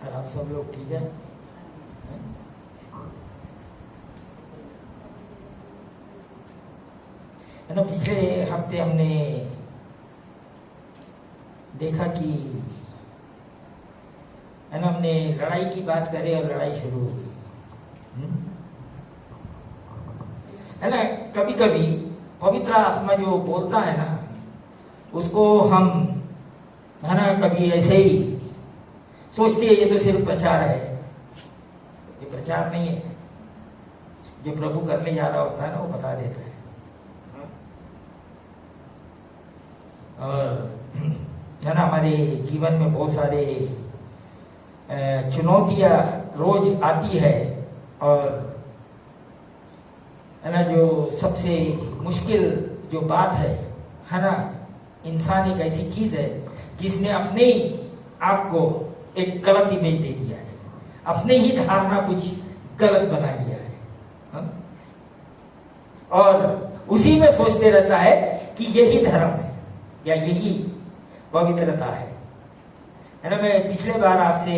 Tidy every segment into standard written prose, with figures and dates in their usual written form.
और आप सब लोग ठीक है? ना पिछले हफ्ते हमने देखा कि है ना, हमने लड़ाई की बात करी और लड़ाई शुरू हो गई, है ना। कभी कभी पवित्र आत्मा जो बोलता है ना, उसको हम है ना कभी ऐसे ही सोचते हैं ये तो सिर्फ प्रचार है। ये प्रचार नहीं है, जो प्रभु करने जा रहा होता है ना वो बता देता है। और है ना, हमारे जीवन में बहुत सारे चुनौतियां रोज आती है, और है ना जो सबसे मुश्किल जो बात है ना, इंसान एक ऐसी चीज है जिसने अपने आप को एक गलत इमेज दे दिया है, अपने ही धारणा कुछ गलत बना लिया है, हा? और उसी में सोचते रहता है कि यही धर्म है या यही पवित्रता है ना। मैं पिछले बार आपसे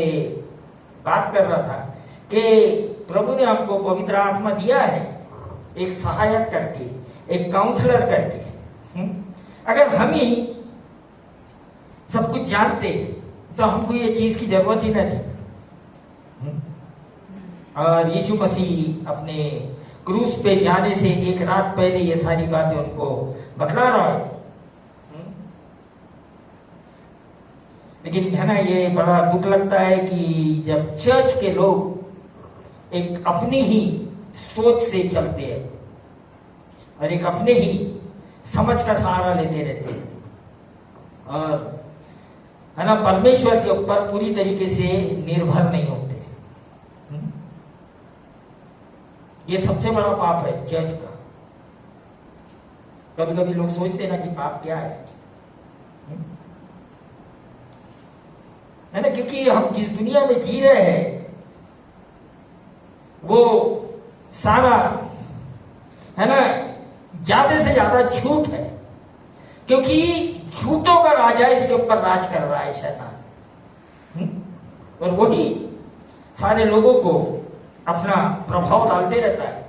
बात कर रहा था कि प्रभु ने हमको पवित्र आत्मा दिया है एक सहायक करके, एक काउंसलर करके। अगर हम ही सब कुछ जानते तो हमको ये चीज की जरूरत ही नहीं। और यीशु मसीह अपने क्रूस पे जाने से एक रात पहले ये सारी बातें उनको बतला रहा है। लेकिन है ना, ये बड़ा दुख लगता है कि जब चर्च के लोग एक अपनी ही सोच से चलते हैं और एक अपने ही समझ का सहारा लेते रहते हैं, और है ना परमेश्वर के ऊपर पूरी तरीके से निर्भर नहीं होते। ये सबसे बड़ा पाप है चर्च का। कभी कभी लोग सोचते हैं ना कि पाप क्या है ना, क्योंकि हम जिस दुनिया में जी रहे हैं वो सारा है ना ज्यादा से ज्यादा झूठ है, क्योंकि झूठों का राजा इसके ऊपर राज कर रहा है शैतान, और वही सारे लोगों को अपना प्रभाव डालते रहता है।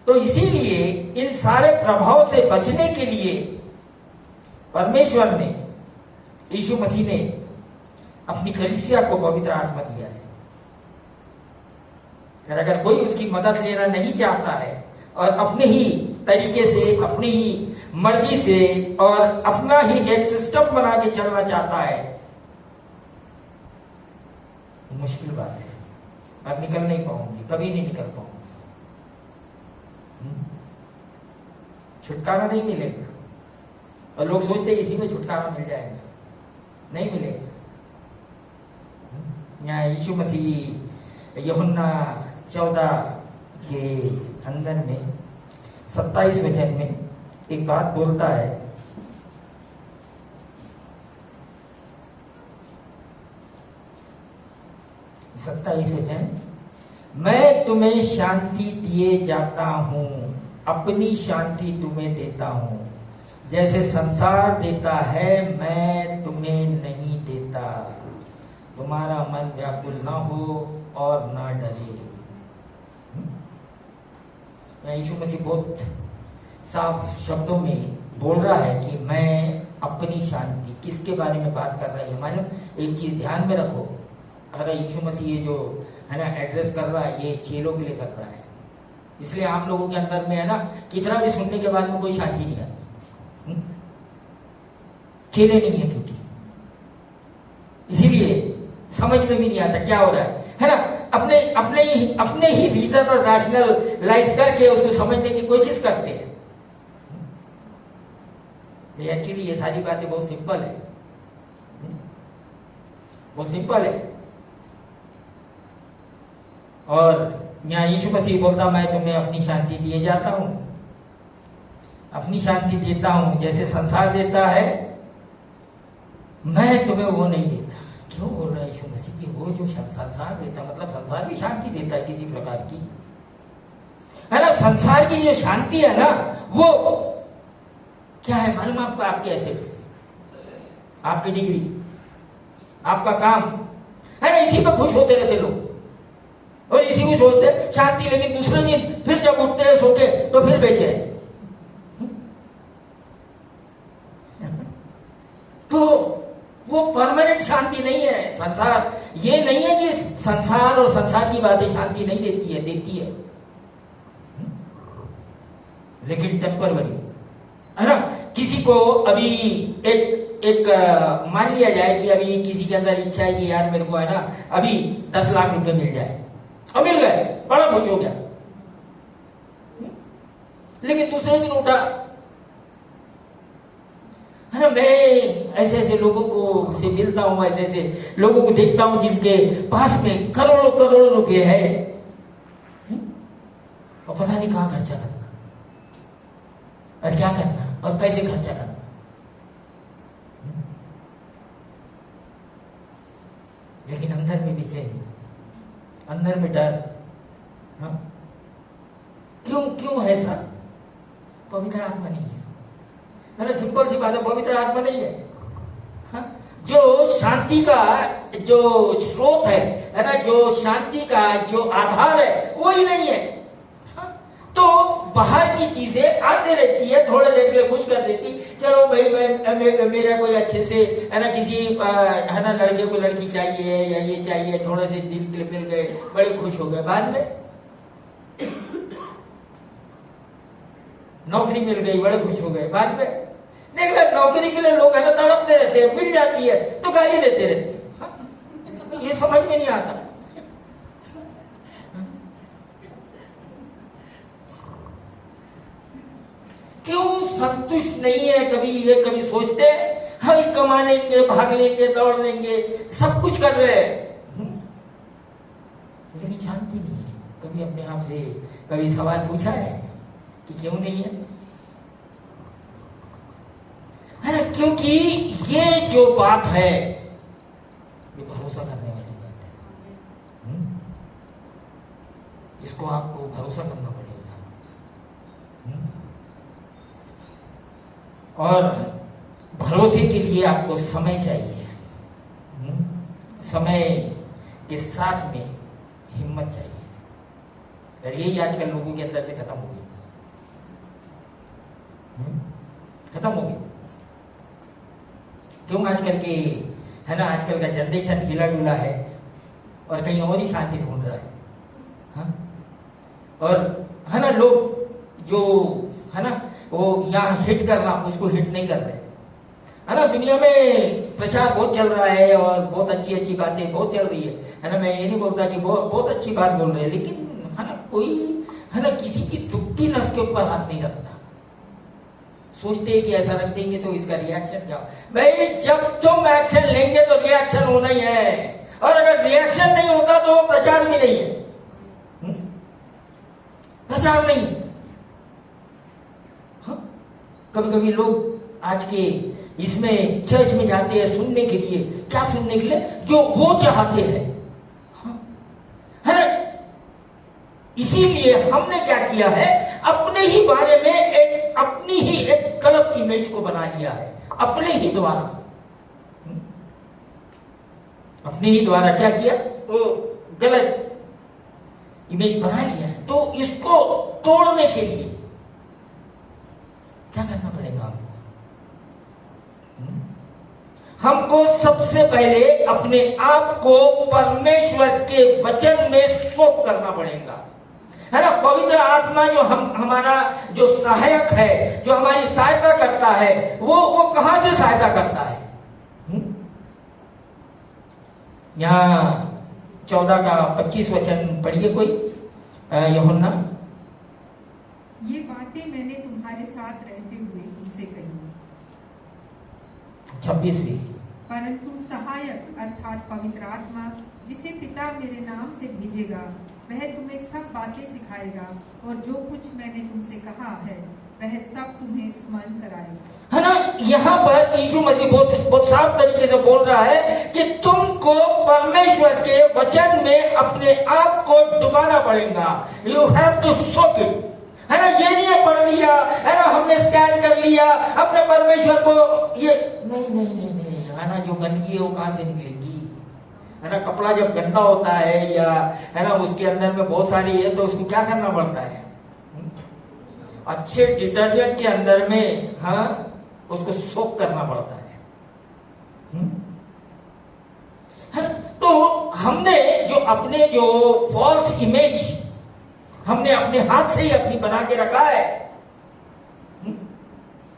तो इसीलिए इन सारे प्रभाव से बचने के लिए परमेश्वर ने, यीशु मसीह ने अपनी कलीसिया को पवित्र आत्मा दिया है। अगर कोई उसकी मदद लेना नहीं चाहता है और अपने ही तरीके से, अपनी ही मर्जी से और अपना ही एक सिस्टम बना के चलना चाहता है, मुश्किल बात है। आप निकल नहीं पाऊंगी, कभी नहीं निकल पाऊंगी, छुटकारा नहीं मिलेगा। और लोग सोचते हैं इसी में छुटकारा मिल जाएगा, नहीं मिलेगा। यहाँ यीशु मसीह यूहन्ना 14 के अंदर में 27 वचन में एक बात बोलता है। वचन, मैं तुम्हें शांति दिए जाता हूं, अपनी शांति तुम्हें देता हूं, जैसे संसार देता है मैं तुम्हें नहीं देता। तुम्हारा मन व्याकुल ना हो और ना डरे। यीशु मसीह बहुत साफ शब्दों में बोल रहा है कि मैं अपनी शांति, किसके बारे में बात कर रहा है मालूम? एक चीज ध्यान में रखो, अगर यीशु मसीह ये जो है ना एड्रेस कर रहा है, ये चेलों के लिए कर रहा है। इसलिए आम लोगों के अंदर में है ना कितना भी सुनने के बाद में कोई शांति नहीं आती, चेले नहीं है, क्योंकि इसीलिए समझ में भी नहीं आता क्या हो रहा है ना। अपने ही रीजन और रैशनलाइज करके उसको समझने की कोशिश करते हैं। एक्चुअली ये सारी बातें बहुत सिंपल है, बहुत सिंपल है। और यहाँ यीशु मसीह बोलता, मैं तुम्हें अपनी शांति दिए जाता हूं, अपनी शांति देता हूं, जैसे संसार देता है मैं तुम्हें वो नहीं देता। क्यों बोल रहा है यीशु मसीह कि वो जो संसार देता, मतलब संसार भी शांति देता है किसी प्रकार की, है ना। संसार की जो शांति है ना वो क्या है मालूम आपको? आपके ऐसे आपकी डिग्री, आपका काम है ना, इसी पे खुश होते रहते लोग और इसी को सोचते शांति। लेकिन दूसरे दिन फिर जब उठते हैं सोते तो फिर बेचैन। तो वो परमानेंट शांति नहीं है। संसार ये नहीं है कि संसार और संसार की बातें शांति नहीं देती है, देती है, लेकिन टेम्पररी है ना। किसी को अभी एक मान लिया जाए कि अभी किसी के अंदर इच्छा है कि यार मेरे को है ना अभी 10 लाख रुपए मिल जाए, और मिल गए, बड़ा खुश हो गया। लेकिन दूसरे दिन उठा है ना, मैं ऐसे ऐसे लोगों को से मिलता हूं, ऐसे ऐसे लोगों को देखता हूं जिनके पास में करोड़ों करोड़ों रुपए है और पता नहीं कहां खर्चा करना और क्या करना और कैसे खर्चा करना। लेकिन अंदर में बेचैनी, अंदर में डर। हाँ? क्यों है ऐसा? पवित्र आत्मा नहीं है ना। सिंपल सी बात है, पवित्र आत्मा नहीं है। हाँ? जो शांति का जो स्रोत है ना, जो शांति का जो आधार है वो ही नहीं है। हाँ? तो बाहर की चीजें आती रहती है, थोड़े देर के लिए खुश कर देती, चलो भाई मैं मेरा कोई अच्छे से है ना, किसी है ना लड़के को लड़की चाहिए या ये चाहिए, थोड़े से दिल के लिए मिल गए, बड़े खुश हो गए। बाद में नौकरी मिल गई, बड़े खुश हो गए। बाद में देख लो नौकरी के लिए लोग है ना तड़पते रहते हैं, मिल जाती है तो गाली देते रहते हैं। हाँ? ये समझ में नहीं आता। क्यों संतुष्ट नहीं है? कभी सोचते हम कमा लेंगे, भाग लेंगे, दौड़ लेंगे, सब कुछ कर रहे हैं, लेकिन शांति नहीं है। कभी अपने आप से कभी सवाल पूछा है कि क्यों नहीं है ना? क्योंकि ये जो बात है ये भरोसा करने वाली बात है। इसको आपको भरोसा करना पड़ेगा। और भरोसे के लिए आपको समय चाहिए। समय के साथ में हिम्मत चाहिए। और यही आजकल लोगों के अंदर से खत्म हो गई, खत्म हो गई। क्यों? आजकल के है ना, आजकल का जनरेशन हिला डुला है और कहीं और ही शांति ढूंढ रहा है। हाँ? और है ना लोग जो है ना वो यहाँ हिट करना, उसको हिट नहीं कर रहे है ना। दुनिया में प्रचार बहुत चल रहा है और बहुत अच्छी अच्छी बातें बहुत चल रही है ना। मैं ये नहीं बोलता कि बहुत अच्छी बात बोल रहे हैं, लेकिन है ना कोई है ना किसी की दुखती नस के ऊपर हाथ नहीं रखता। सोचते हैं कि ऐसा रख देंगे तो इसका रिएक्शन क्या? भाई जब तुम एक्शन लेंगे तो रिएक्शन होना ही है, और अगर रिएक्शन नहीं होता तो प्रचार भी नहीं है। प्रचार नहीं। हाँ? कभी कभी लोग आज के इसमें चर्च में जाते हैं सुनने के लिए। क्या सुनने के लिए? जो वो चाहते हैं। हाँ? है ना? इसीलिए हमने क्या किया है, अपने ही बारे में अपनी ही एक गलत इमेज को बना लिया है, अपने ही द्वारा। अपने ही द्वारा क्या किया? तो गलत इमेज बना लिया है। तो इसको तोड़ने के लिए क्या करना पड़ेगा हमको? सबसे पहले अपने आप को परमेश्वर के वचन में सोख करना पड़ेगा, है ना। पवित्र आत्मा जो हमारा जो सहायक है, जो हमारी सहायता करता है, वो कहां से सहायता करता है? यहाँ 14 का 25 वचन पढ़िए कोई, यूहन्ना। ये बातें मैंने तुम्हारे साथ रहते हुए तुमसे कही। 26 परंतु सहायक अर्थात पवित्र आत्मा, जिसे पिता मेरे नाम से भेजेगा, वह तुम्हें सब बातें सिखाएगा और जो कुछ मैंने तुमसे कहा है वह सब तुम्हें स्मरण कराएगा। है ना। यहाँ पर यीशु मसीह बहुत साफ तरीके से बोल रहा है कि तुमको परमेश्वर के वचन में अपने आप को डुबाना पड़ेगा। You have to soak it, है ना। ये नहीं है पढ़ लिया, है ना, हमने स्कैन कर लिया, अपने परमेश्वर को ये नहीं नहीं नहीं नहीं है ना, जो गंदगी है वो कहां से निकलेगी, है ना। कपड़ा जब गंदा होता है या है ना उसके अंदर में बहुत सारी है तो उसको क्या करना पड़ता है, अच्छे डिटर्जेंट के अंदर में हाँ उसको सोक करना पड़ता है। तो हमने जो अपने जो फॉल्स इमेज हमने अपने हाथ से ही अपनी बना के रखा है,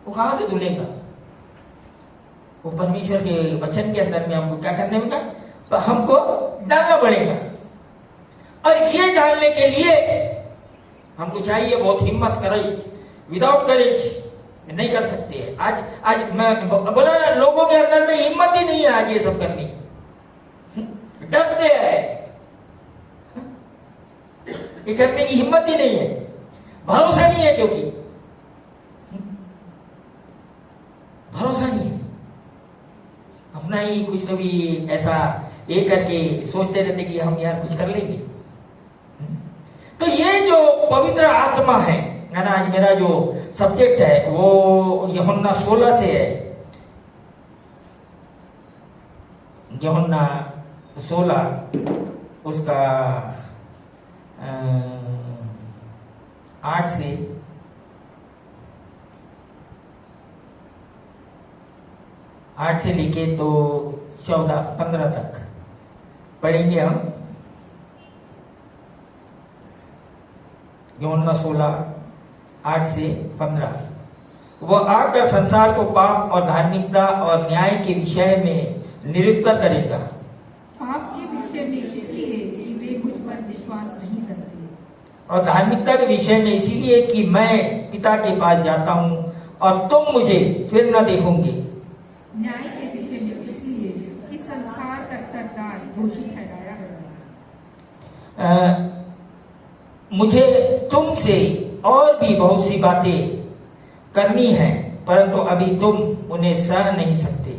वो कहां से धुलेगा, वो परमेश्वर के वचन के अंदर में हमको क्या करने होगा, तो हमको डालना पड़ेगा। और ये डालने के लिए हमको चाहिए बहुत हिम्मत, करेज। विदाउट करेज नहीं कर सकते। आज मैं बोला ना, लोगों के अंदर में हिम्मत ही नहीं है आज ये सब करने की, डरते हैं, ये करने की हिम्मत ही नहीं है, भरोसा नहीं है, क्योंकि भरोसा नहीं है। अपना ही कुछ तो भी ऐसा ये करके सोचते रहते कि हम यार कुछ कर लेंगे। तो ये जो पवित्र आत्मा है ना, आज मेरा जो सब्जेक्ट है वो यूहन्ना 16 से है। यूहन्ना 16 उसका 8 से 8 से लेके तो 14-15 तक पढ़ेंगे हम। यूहन्ना 16:8 से 15। वह आकर संसार को पाप और धार्मिकता और न्याय के विषय में निरुक्त करेगा। पाप के विषय में इसलिए कि वे मुझ पर विश्वास नहीं करते, और धार्मिकता के विषय में इसीलिए कि मैं पिता के पास जाता हूँ और तुम मुझे फिर न देखोगे। न्याय के विषय में इसलिए कि संसार का सरदार दोषी ठहराया गया। मुझे तुमसे और भी बहुत सी बातें करनी है, परंतु अभी तुम उन्हें सह नहीं सकते।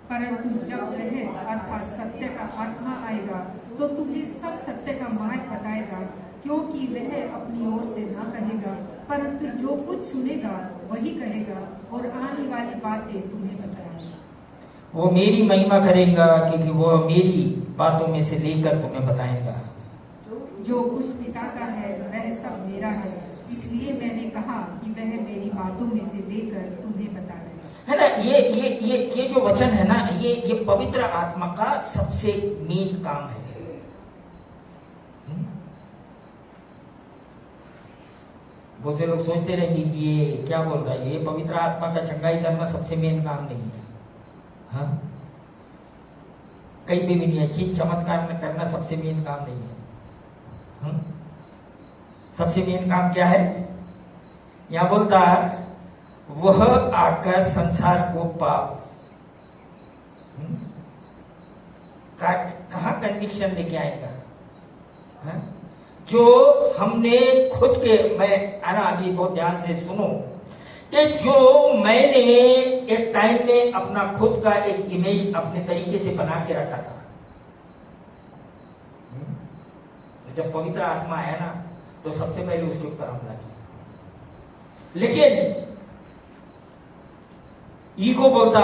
परंतु जब वह अर्थात सत्य का आत्मा आएगा तो तुम्हें सब सत्य का मार्ग बताएगा, क्योंकि वह अपनी ओर से न कहेगा, परंतु जो कुछ सुनेगा वही कहेगा और आने वाली बातें तुम्हें बताएगा। वो मेरी महिमा करेगा, क्योंकि वो मेरी बातों में से लेकर तुम्हें बताएगा। जो कुछ पिता का है वह सब मेरा है, इसलिए मैंने कहा कि वह मेरी बातों में से लेकर तुम्हें बताएगा। है ना, ये जो वचन है ना, ये पवित्र आत्मा का सबसे मेन काम है। बहुत से लोग सोचते रहेंगे कि ये क्या बोल रहा है, ये पवित्र आत्मा का चंगाई करना सबसे मेन काम नहीं है। हाँ, कहीं भी नहीं है, चीज चमत्कार करना सबसे मेन काम नहीं है। सबसे मेन काम क्या है, यहां बोलता वह आकर संसार को पाप, कहां कन्विक्शन लेके आएगा। हाँ? जो हमने खुद के, मैं आना अभी बहुत ध्यान से सुनो, कि जो मैंने एक टाइम में अपना खुद का एक इमेज अपने तरीके से बना के रखा था, जब पवित्र आत्मा आया ना तो सबसे पहले उसके ऊपर हमला किया। लेकिन ईगो बोलता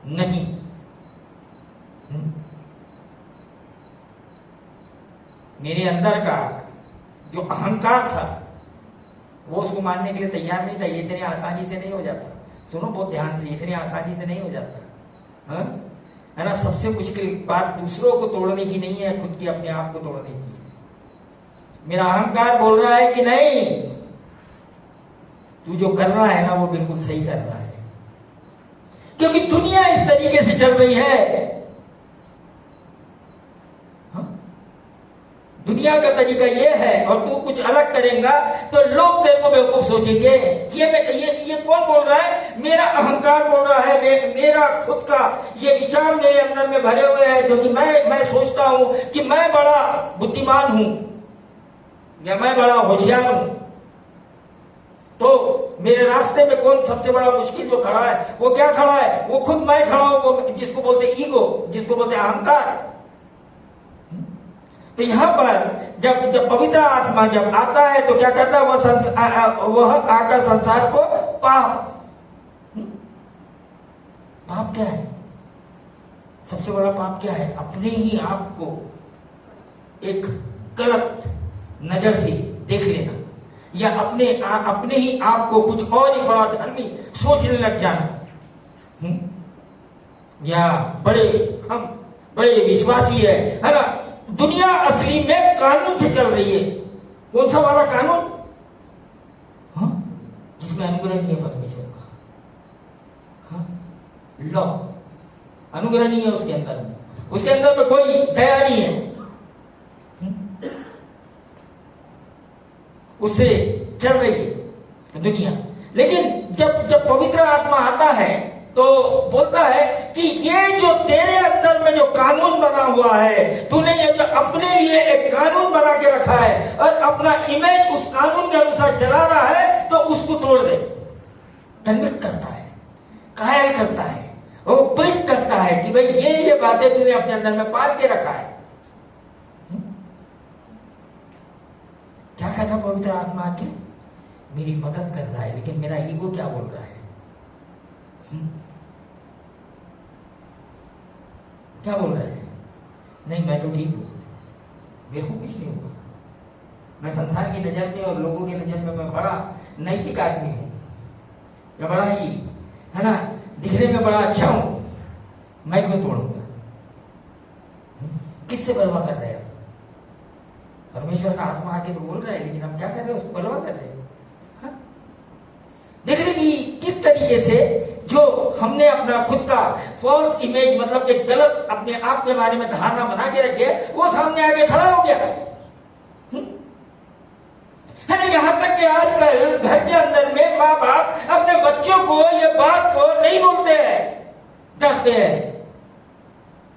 नहीं, मेरे अंदर का जो अहंकार था वो उसको मानने के लिए तैयार नहीं था। ये इतनी आसानी से नहीं हो जाता। सुनो बहुत ध्यान से, इतनी आसानी से नहीं हो जाता। हाँ? है ना, सबसे मुश्किल बात दूसरों को तोड़ने की नहीं है, खुद की अपने आप को तोड़ने की है। मेरा अहंकार बोल रहा है कि नहीं, तू जो कर रहा है ना वो बिल्कुल सही कर रहा है, क्योंकि दुनिया इस तरीके से चल रही है। दुनिया का तरीका ये है और तू कुछ अलग करेगा तो लोग तेरे को बेवकूफ सोचेंगे। ये कौन बोल रहा है? मेरा अहंकार बोल रहा है, मेरा खुद का ये विचार मेरे अंदर में भरे हुए हैं, क्योंकि मैं सोचता हूं कि मैं बड़ा बुद्धिमान हूं या मैं बड़ा होशियार हूं। तो मेरे रास्ते में कौन सबसे बड़ा मुश्किल जो खड़ा है, वो क्या खड़ा है? वो खुद मैं खड़ा हूं, वो जिसको बोलते ईगो, जिसको बोलते अहंकार। तो यहां पर जब पवित्र आत्मा जब आता है तो क्या करता है? वह आकर संसार को पाप क्या है? सबसे बड़ा पाप क्या है? अपने ही आप को एक गलत नजर से देख लेना, या अपने ही आप को कुछ और ही बड़ा धर्मी सोचने लग जाना। या हम बड़े विश्वासी है ना? दुनिया असली में कानून से चल रही है। कौन सा वाला कानून? जिसमें अनुग्रह नहीं है परमेश्वर का, लॉ, अनुग्रह नहीं है उसके अंदर में, उसके अंदर में कोई दया नहीं है। उससे चल रही है दुनिया। लेकिन जब पवित्र आत्मा आता है तो बोलता है कि ये जो तेरे अंदर में जो कानून बना हुआ है, तूने ये जो अपने लिए एक कानून बना के रखा है और अपना इमेज उस कानून के अनुसार चला रहा है, तो उसको तोड़ दे। दंडित करता है, कायल करता है, वो प्रिंट करता है कि भाई ये बातें तूने अपने अंदर में पाल के रखा है। क्या करना पवित्र आत्मा की? मेरी मदद कर रहा है, लेकिन मेरा ईगो क्या बोल रहा है? क्या बोल रहा है? नहीं, मैं तो ठीक हूं, मेरे को कुछ नहीं होगा, मैं संसार की नजर में और लोगों की नजर में मैं बड़ा नैतिक आदमी हूं, या बड़ा ही है ना, दिखने में बड़ा अच्छा हूं, मैं क्यों तोड़ूंगा? किससे बलवा कर रहे हैं? परमेश्वर का आत्मा आके तो बोल रहा है, लेकिन हम क्या कर रहे हैं? उसको बलवा कर रहे हैं। देख रहे कि किस तरीके से जो हमने अपना खुद का फॉल्स इमेज, मतलब एक गलत अपने आप के बारे में धारणा बना के रखी है, वो सामने आके खड़ा हो गया है ना। यहां तक कि आजकल घर के अंदर में माँ बाप अपने बच्चों को ये बात को नहीं बोलते हैं, डरते हैं,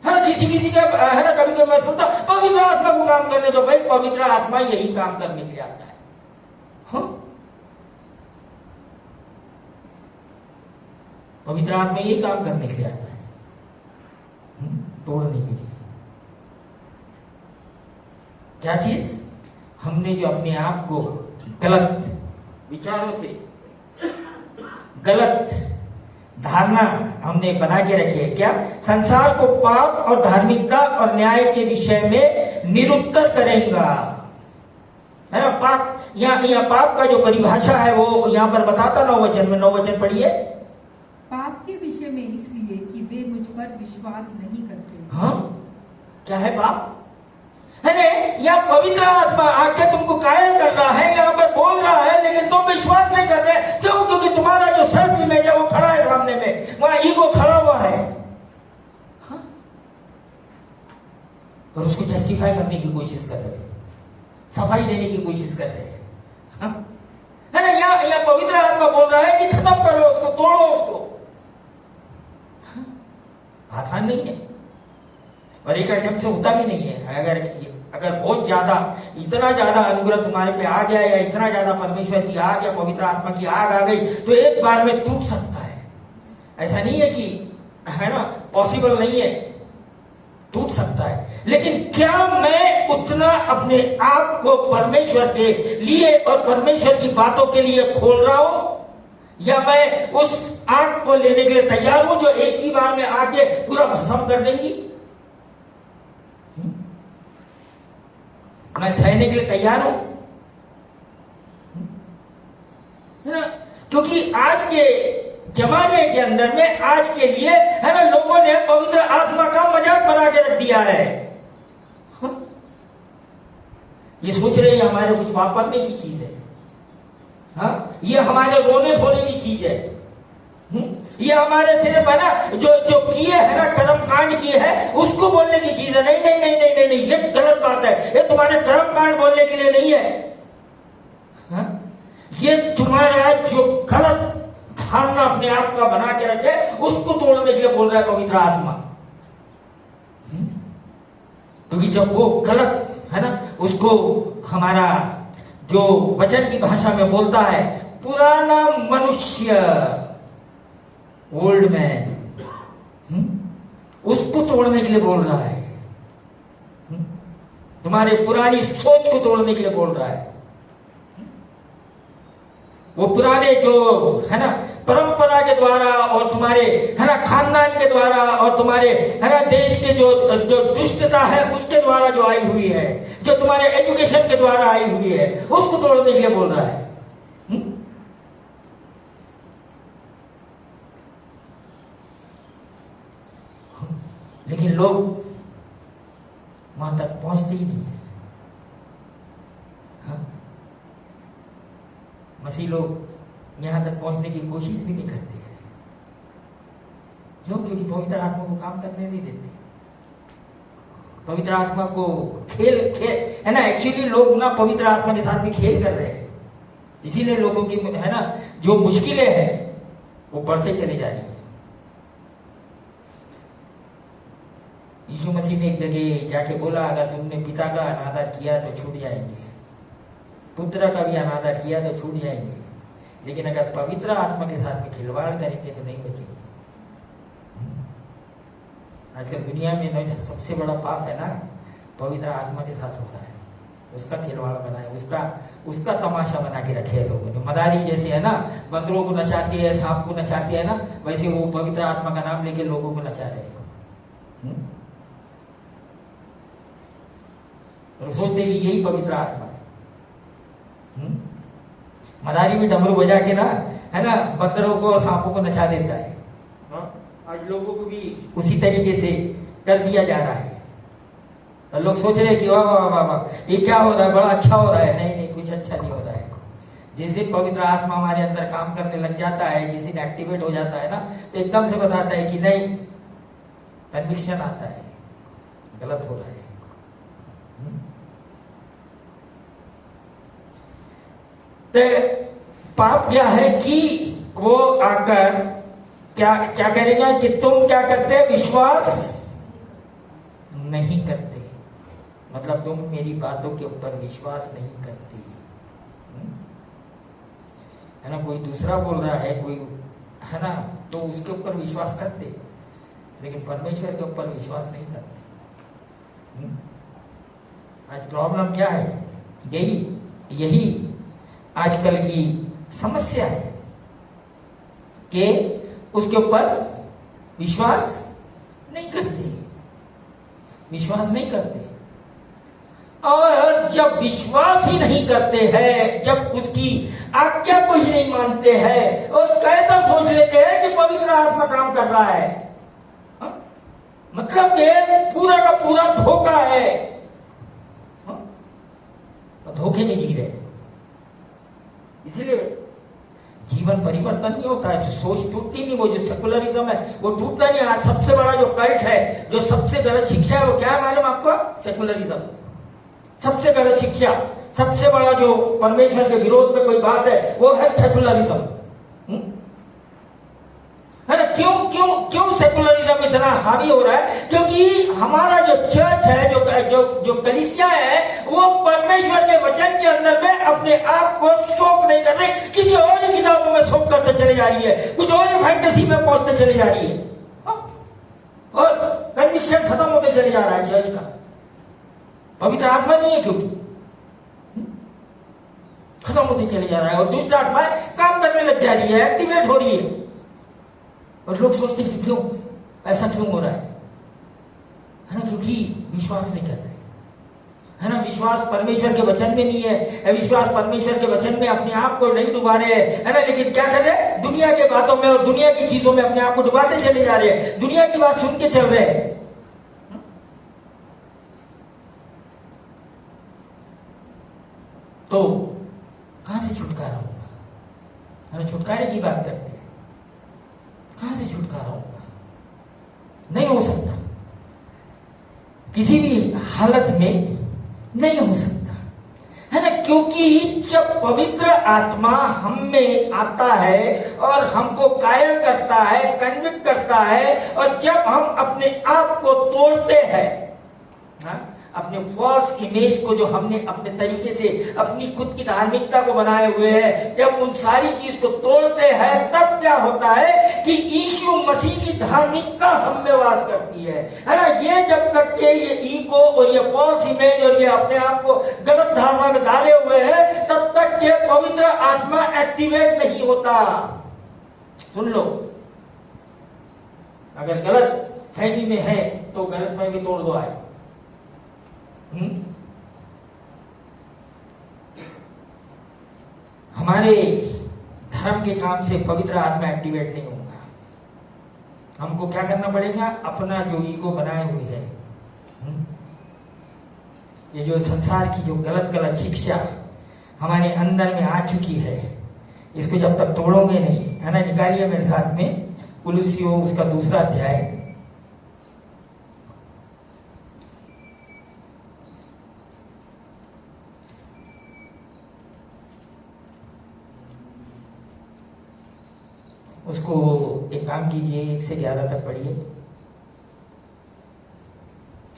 है ना। किसी का है ना, कभी कभी मैं सुनता पवित्र आत्मा को काम करने दो। भाई पवित्र आत्मा यही काम करने के लिए आता है, पवित्र आत्मा यही काम करने के लिए आता है, तोड़ने के लिए। क्या चीज? हमने जो अपने आप को गलत विचारों से, गलत धारणा हमने बना के रखी है। क्या? संसार को पाप और धार्मिकता और न्याय के विषय में निरुत्तर करेगा, है ना। पाप, यहाँ पाप का जो परिभाषा है वो यहाँ पर बताता 9 वचन में। 9 वचन पढ़िए। पाप के विषय में इसलिए कि वे मुझ पर विश्वास नहीं करते। हाँ, क्या है पाप? है ना, यहाँ पवित्र आत्मा आके तुमको कायल कर रहा है, यहाँ पर बोल रहा है, लेकिन तुम विश्वास नहीं कर रहे। क्यों? क्योंकि तुम्हारा जो सेल्फ इमेज है वो खड़ा है सामने में, वहां ईगो खड़ा हुआ है, हाँ? और उसको जस्टिफाई करने की कोशिश कर रहे हैं, सफाई देने की कोशिश कर रहे हैं, हाँ? है ना। यहाँ पवित्र आत्मा बोल रहा है कि खत्म करो उसको, तोड़ो उसको। आसान नहीं है, और एक आइटम से होता भी नहीं है। अगर बहुत ज्यादा, इतना ज्यादा अनुग्रह तुम्हारे पे आ गया, या इतना ज्यादा परमेश्वर की आग या पवित्र आत्मा की आग आ गई, तो एक बार में टूट सकता है। ऐसा नहीं है कि, है ना, पॉसिबल नहीं है, टूट सकता है। लेकिन क्या मैं उतना अपने आप को परमेश्वर के लिए और परमेश्वर की बातों के लिए खोल रहा हूं, या मैं उस आग को लेने के लिए तैयार हूं जो एक ही बार में आके पूरा भस्म कर देंगी? मैं सहने के लिए तैयार हूं, है ना। क्योंकि आज के जमाने के अंदर में, आज के लिए, है ना, लोगों ने पवित्र आत्मा का मजाक बना के रख दिया है। ये सोच रहे हैं हमारे कुछ वापरने की चीज है, हाँ, ये हमारे रोने धोने की चीज है, ये हमारे सिर्फ, है ना, जो किए है ना, कर्म कांड किए है, उसको बोलने की चीज है। नहीं नहीं नहीं नहीं नहीं नहीं, ये गलत बात है। ये तुम्हारे कर्म कांड बोलने के लिए नहीं है, हाँ? ये तुम्हारा जो गलत धारणा अपने आप का बना के रखे, उसको तोड़ने के लिए बोल रहा है पवित्र आत्मा। क्योंकि जब वो गलत, है ना, उसको हमारा जो वचन की भाषा में बोलता है, पुराना मनुष्य, ओल्ड मैन, उसको तोड़ने के लिए बोल रहा है, तुम्हारे पुरानी सोच को तोड़ने के लिए बोल रहा है। वो पुराने जो, है ना, परंपरा के द्वारा और तुम्हारे है ना खानदान के द्वारा और तुम्हारे है ना देश के जो दुष्टता है उसके द्वारा जो आई हुई है, जो तुम्हारे एजुकेशन के द्वारा आई हुई है, उसको तोड़ने के लिए बोल रहा है। लेकिन लोग वहां तक पहुंचते ही नहीं है। हाँ? मसीह लोग यहां तक पहुंचने की कोशिश भी नहीं करते हैं। क्यों? क्योंकि पवित्र आत्मा को काम करने नहीं देते। पवित्र आत्मा को खेल है ना, एक्चुअली लोग ना पवित्र आत्मा के साथ भी खेल कर रहे हैं। इसीलिए लोगों की है ना जो मुश्किलें हैं वो बढ़ते चले जा रही है। यीशु मसीह ने एक जगह जाके बोला, अगर तुमने पिता का अनादर किया तो छूट जाएंगे, पुत्र का भी अनादर किया तो छूट जाएंगे, लेकिन अगर पवित्र आत्मा के साथ में खिलवाड़ करेंगे तो नहीं बचेंगे। आजकल दुनिया में सबसे बड़ा पाप है ना पवित्र आत्मा के साथ हो रहा है, उसका खिलवाड़ बना है, उसका तमाशा बना के रखे हैं लोगों ने। मदारी जैसे है ना बंदरों को नचाती है, सांप को नचाती है ना, वैसे वो पवित्र आत्मा का नाम लेके लोगों को नचा रहे हैं। और सोचते कि यही पवित्र आत्मा है। मदारी भी डमरू बजा के ना है ना बंदरों को और सांपों को नचा देता है। आज लोगों को भी उसी तरीके से कर दिया जा रहा है। और लोग सोच रहे हैं कि वाह वाह वाह वाह ये क्या हो रहा है, बड़ा अच्छा हो रहा है। नहीं नहीं, कुछ अच्छा नहीं हो रहा है। जिस दिन पवित्र आत्मा हमारे अंदर काम करने लग जाता है, जिस दिन एक्टिवेट हो जाता है ना, तो एकदम से बताता है कि नहीं, कन्विक्शन आता है, गलत हो रहा है। तो पाप क्या है कि वो आकर क्या क्या करेगा कि तुम क्या करते, विश्वास नहीं करते, मतलब तुम मेरी बातों के ऊपर विश्वास नहीं करते, है ना। कोई दूसरा बोल रहा है, कोई है ना, तो उसके ऊपर विश्वास करते, लेकिन परमेश्वर के ऊपर विश्वास नहीं करते। आज प्रॉब्लम क्या है? यही आजकल की समस्या है कि उसके ऊपर विश्वास नहीं करते। और जब विश्वास ही नहीं करते हैं, जब उसकी आज्ञा को ही नहीं मानते हैं और कैसा सोच लेते हैं कि पवित्र आत्मा काम कर रहा है, मतलब ये पूरा का पूरा धोखा है। धोखे में जी रहे, इसलिए जीवन परिवर्तन नहीं होता है, सोच टूटती नहीं। वो जो सेकुलरिज्म है वो टूटता नहीं। आज सबसे बड़ा जो कल्ट है, जो सबसे गलत शिक्षा है, वो क्या है मालूम आपको? सेकुलरिज्म। सबसे गलत शिक्षा, सबसे बड़ा जो परमेश्वर के विरोध में कोई बात है वो है सेकुलरिज्म, है ना। क्यों सेकुलरिज्म इतना हावी हो रहा है? क्योंकि हमारा जो चर्च है, जो कलीसिया है, वो परमेश्वर के वचन के अंदर में अपने आप को शोक नहीं कर रही, किसी और किताबों में शोक करते चले जा रही है, कुछ और फैंटेसी में पहुंचते चले जा रही है, और कन्विक्शन खत्म होते चले जा रहा है चर्च का। पवित्र आत्मा नहीं है, क्योंकि खत्म होते चले जा रहा है, और दूसरी आत्मा काम करने लग जा रही है, एक्टिवेट हो रही है। और लोग सोचते हैं कि क्यों ऐसा क्यों हो रहा है ना, क्योंकि विश्वास नहीं कर रहे, है ना। विश्वास परमेश्वर के वचन में नहीं है, विश्वास परमेश्वर के वचन में अपने आप को नहीं डुबा रहे हैं, है ना। लेकिन क्या कर रहे हैं? दुनिया के बातों में और दुनिया की चीजों में अपने आप को डुबाते चले जा रहे हैं, दुनिया की बात सुन के चल रहे हैं। तो कहां से छुटकारा होगा? है ना, छुटकारे की बात करते हैं, कहां से छुटकारा होगा? नहीं हो सकता, किसी भी हालत में नहीं हो सकता, है ना। क्योंकि जब पवित्र आत्मा हम में आता है और हमको कायल करता है, कन्विक्ट करता है, और जब हम अपने आप को तोड़ते हैं, अपने फॉल्स इमेज को जो हमने अपने तरीके से अपनी खुद की धार्मिकता को बनाए हुए है, जब उन सारी चीज को तोड़ते हैं, तब क्या होता है कि यीशु मसीह की धार्मिकता हम में वास करती है ना। ये जब तक के ये ईगो और ये फॉल्स इमेज और ये अपने आप को गलत धारणा में डाले हुए हैं, तब तक के पवित्र आत्मा एक्टिवेट नहीं होता। सुन लो, अगर गलत फहमी में है तो गलत फहमी तोड़ दो आज। हमारे धर्म के काम से पवित्र आत्मा एक्टिवेट नहीं होगा। हमको क्या करना पड़ेगा? अपना जो ईगो बनाए हुए है, ये जो संसार की जो गलत गलत शिक्षा हमारे अंदर में आ चुकी है, इसको जब तक तोड़ोगे नहीं, है ना, निकालिए मेरे साथ में कुलुस्सियों उसका 2 अध्याय। उसको एक काम कीजिए, 1 से 11 तक पढ़िए।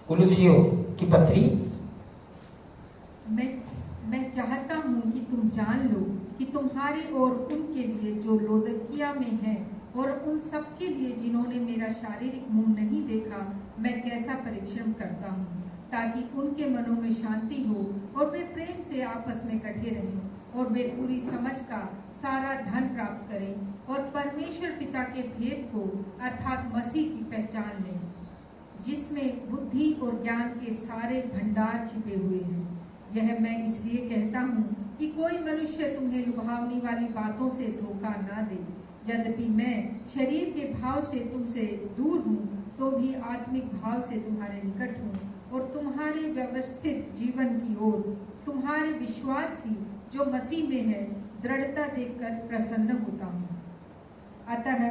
कुलुस्सियों की पत्री। मैं चाहता हूँ कि तुम जान लो कि तुम्हारी और उनके लिए जो लौदीकिया में है, और उन सब के लिए जिन्होंने मेरा शारीरिक मुंह नहीं देखा, मैं कैसा परिश्रम करता हूँ, ताकि उनके मनों में शांति हो और वे प्रेम से आपस में कटे रहें और वे पूरी समझ का सारा धन प्राप्त करें और परमेश्वर पिता के भेद को अर्थात मसीह की पहचान लें, जिसमें बुद्धि और ज्ञान के सारे भंडार छिपे हुए हैं। यह मैं इसलिए कहता हूँ कि कोई मनुष्य तुम्हें लुभावनी वाली बातों से धोखा न दे। यद्यपि मैं शरीर के भाव से तुमसे दूर हूँ, तो भी आत्मिक भाव से तुम्हारे निकट हूँ और तुम्हारे व्यवस्थित जीवन की ओर तुम्हारे विश्वास की जो मसीह में है दृढ़ता देखकर प्रसन्न होता हूँ। अतः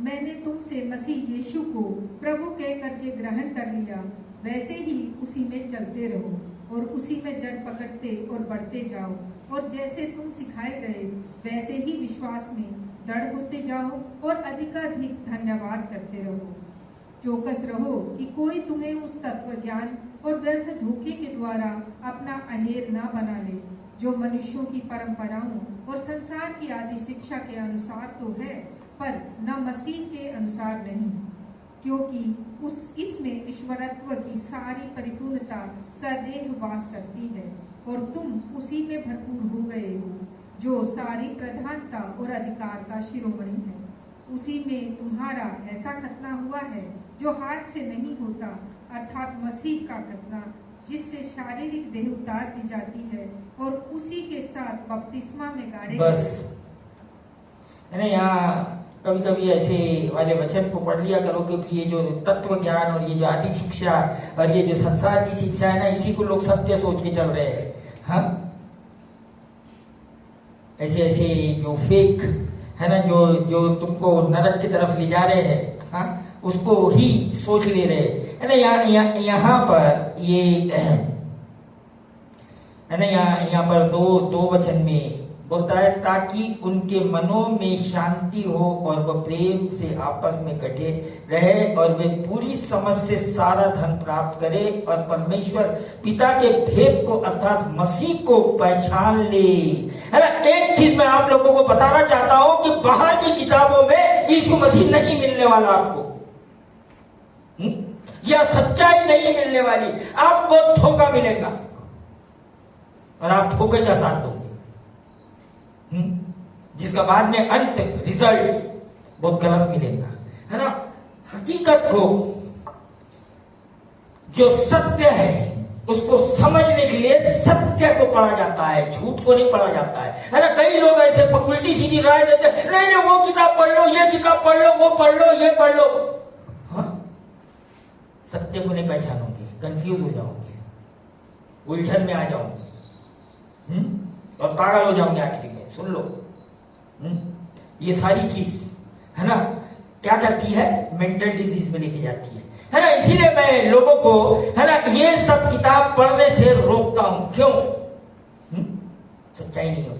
मैंने तुमसे मसीह यीशु को प्रभु कह करके ग्रहण कर लिया, वैसे ही उसी में चलते रहो और उसी में जड़ पकड़ते और बढ़ते जाओ, और जैसे तुम सिखाए गए वैसे ही विश्वास में दृढ़ होते जाओ और अधिकाधिक धन्यवाद करते रहो। चौकस रहो कि कोई तुम्हें उस तत्व ज्ञान और व्यर्थ धोखे के द्वारा अपना अहेर न बना ले, जो मनुष्यों की परंपराओं और संसार की आदि शिक्षा के अनुसार तो है, पर न मसीह के अनुसार नहीं, क्योंकि इसमें ईश्वरत्व की सारी परिपूर्णता सदैव वास करती है, और तुम उसी में भरपूर हो गए हो, जो सारी प्रधानता और अधिकार का शिरोमणि है। उसी में तुम्हारा ऐसा खतना हुआ है जो हाथ से नहीं होता, अर्थात मसीह का खतना, जिससे शारीरिक देह उतार दी जाती है और उसी के साथ बपतिस्मा में गाड़े। बस है ना, यहाँ कभी कभी ऐसे वाले वचन को पढ़ लिया करो, क्योंकि ये जो तत्व ज्ञान और ये जो आदि शिक्षा और ये जो संसार की शिक्षा है ना, इसी को लोग सत्य सोच के चल रहे हैं। हाँ, ऐसे ऐसे जो फेक है ना, जो तुमको नरक की तरफ ले जा रहे हैं, हाँ, उसको ही सोच ले रहे है ना। यहाँ पर ये है ना, यहाँ पर दो वचन में बोलता है, ताकि उनके मनों में शांति हो और वह प्रेम से आपस में कटे रहे और वे पूरी समझ से सारा धन प्राप्त करे और परमेश्वर पिता के भेद को अर्थात मसीह को पहचान ले। है ना, एक चीज मैं आप लोगों को बताना चाहता हूं कि बाहर की किताबों में यीशु मसीह नहीं मिलने वाला आपको, या सच्चाई नहीं मिलने वाली, आपको धोखा मिलेगा और आप धोखे का साथ दोगे, जिसका बाद में अंत रिजल्ट बहुत गलत मिलेगा। है ना, हकीकत को जो सत्य है उसको समझने के लिए सत्य को पढ़ा जाता है, झूठ को नहीं पढ़ा जाता है ना। कई लोग ऐसे उल्टी सीधी राय देते, नहीं वो किताब पढ़ लो, ये किताब पढ़ लो, वो पढ़ लो, ये पढ़ लो। हाँ, सत्य को नहीं पहचानोगे, कंफ्यूज हो जाओगे, उलझन में आ जाओगे, और पागल हो जाओगे आखिरी में। सुन लो, ये सारी चीज है ना क्या करती है, मेंटल डिजीज में लेके जाती है ना। इसीलिए मैं लोगों को है ना ये सब किताब पढ़ने से रोकता हूं। क्यों? सच्चाई नहीं है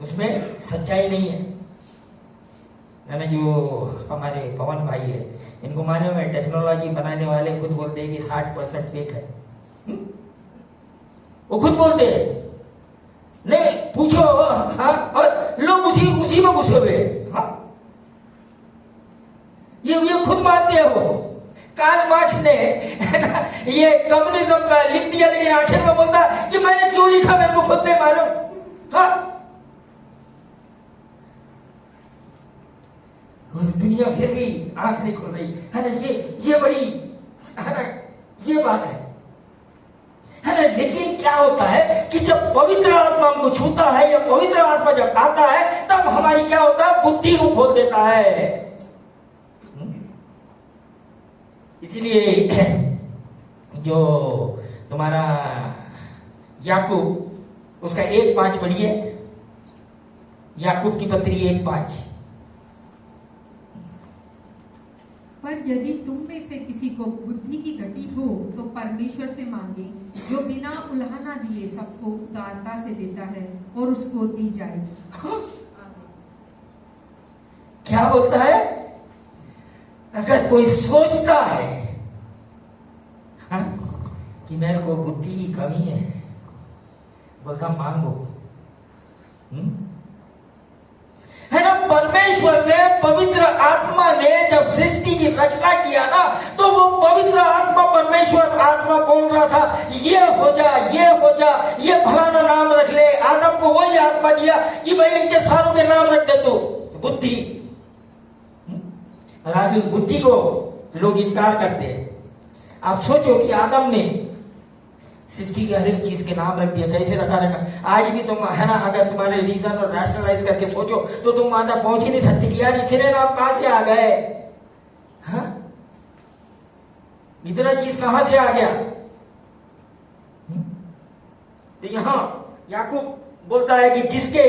उसमें, सच्चाई नहीं है ना। जो हमारे पवन भाई है, इनको मालूम है टेक्नोलॉजी बनाने वाले खुद बोलते हैं कि 60% फेक है। वो खुद बोलते हैं, नहीं पूछो। हाँ, और लोग उसी में घुसे हुए। हाँ, ये खुद मानते हो। कार्ल मार्क्स ने ये कम्युनिज्म का लिख दिया, लेकिन आखिर में बोलता कि मैंने क्यों लिखा मेरे को खुद नहीं मालूम। हाँ, दुनिया फिर भी आंख नहीं खोल रही है ना। ये बड़ी है ना, ये बात है ना। लेकिन क्या होता है कि जब पवित्र आत्मा हमको छूता है या पवित्र आत्मा जब आता है तब हमारी क्या होता है, बुद्धि को खोल देता है। इसीलिए जो तुम्हारा याकूब, उसका 1:5 पढ़िए, याकूब की पत्री 1:5। पर यदि तुम में से किसी को बुद्धि की घटी हो तो परमेश्वर से मांगे, जो बिना उलाहना दिए सबको उदारता से देता है और उसको दी जाएगी। क्या बोलता है? अगर कोई सोचता है कि मेरे को बुद्धि की कमी है, बोलता मांगो। है ना। परमेश्वर ने, पवित्र आत्मा ने जब सृष्टि की रचना किया ना, तो वो पवित्र आत्मा, परमेश्वर आत्मा बोल रहा था ये हो जा, ये हो जा, ये फलाना नाम रख ले। आदम को वही आत्मा दिया कि भाई इनके सारों के नाम रख दे तू, बुद्धि। और आज उस बुद्धि को लोग इनकार करते हैं। आप सोचो कि आदम ने सृष्टि के हर एक चीज के नाम रख दिया, कैसे रखा रखा। आज भी तुम है ना, अगर तुम्हारे रीजन और रैशनलाइज करके सोचो तो तुम वहां तक पहुंच ही नहीं सकते कि यार इतने नाम कहां से आ गए। हाँ, इतना चीज कहां से आ गया। तो यहां याकूब बोलता है कि जिसके,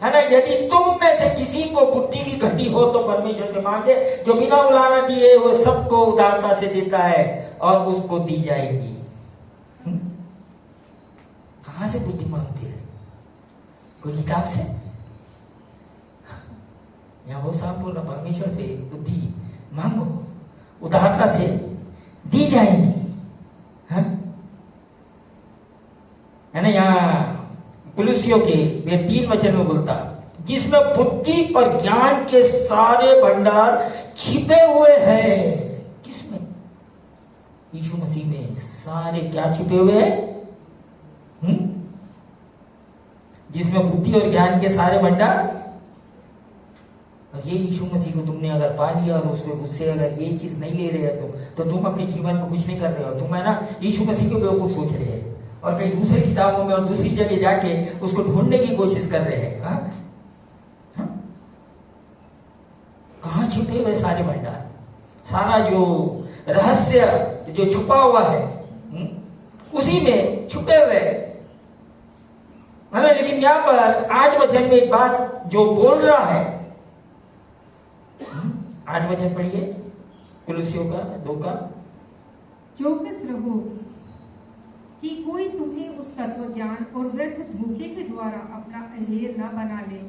है ना, यदि तुम में से किसी को बुद्धि की घटी हो तो परमेश्वर से मांगे, जो बिना उलाहना दिए वो सबको उदारता से देता है और उसको दी जाएगी। कहां से बुद्धि मांगती है? कोई किताब से? यहां वो साहब बोल रहा, परमेश्वर से बुद्धि मांगो, उदारता से दी जाएगी। है ना। यहाँ कुलुस्सियों के 3 वचन में बोलता, जिसमें बुद्धि और ज्ञान के सारे भंडार छिपे हुए हैं। किसमें? यीशु मसीह में सारे क्या छिपे हुए हैं? जिसमें बुद्धि और ज्ञान के सारे भंडार। और ये यीशु मसीह को तुमने अगर पा लिया और उससे अगर ये चीज नहीं ले रहे हो तो तुम अपने जीवन में कुछ नहीं कर रहे हो। तुम है ना यीशु मसीह को बेवकूफ सोच रहे हैं और कई दूसरी किताबों में और दूसरी जगह जाके उसको ढूंढने की कोशिश कर रहे हैं। कहां छुपे हुए सारे भंडार, सारा जो रहस्य जो छुपा हुआ है उसी में छुपे हुए है। लेकिन यहां पर 8 वचन में एक बात जो बोल रहा है, 8 वचन पढ़िए कुलुस्सियों का 2 का। चौकस रहो कि कोई तुम्हें उस तत्व ज्ञान और व्यर्थ धोखे के द्वारा अपना अहेर न बना ले,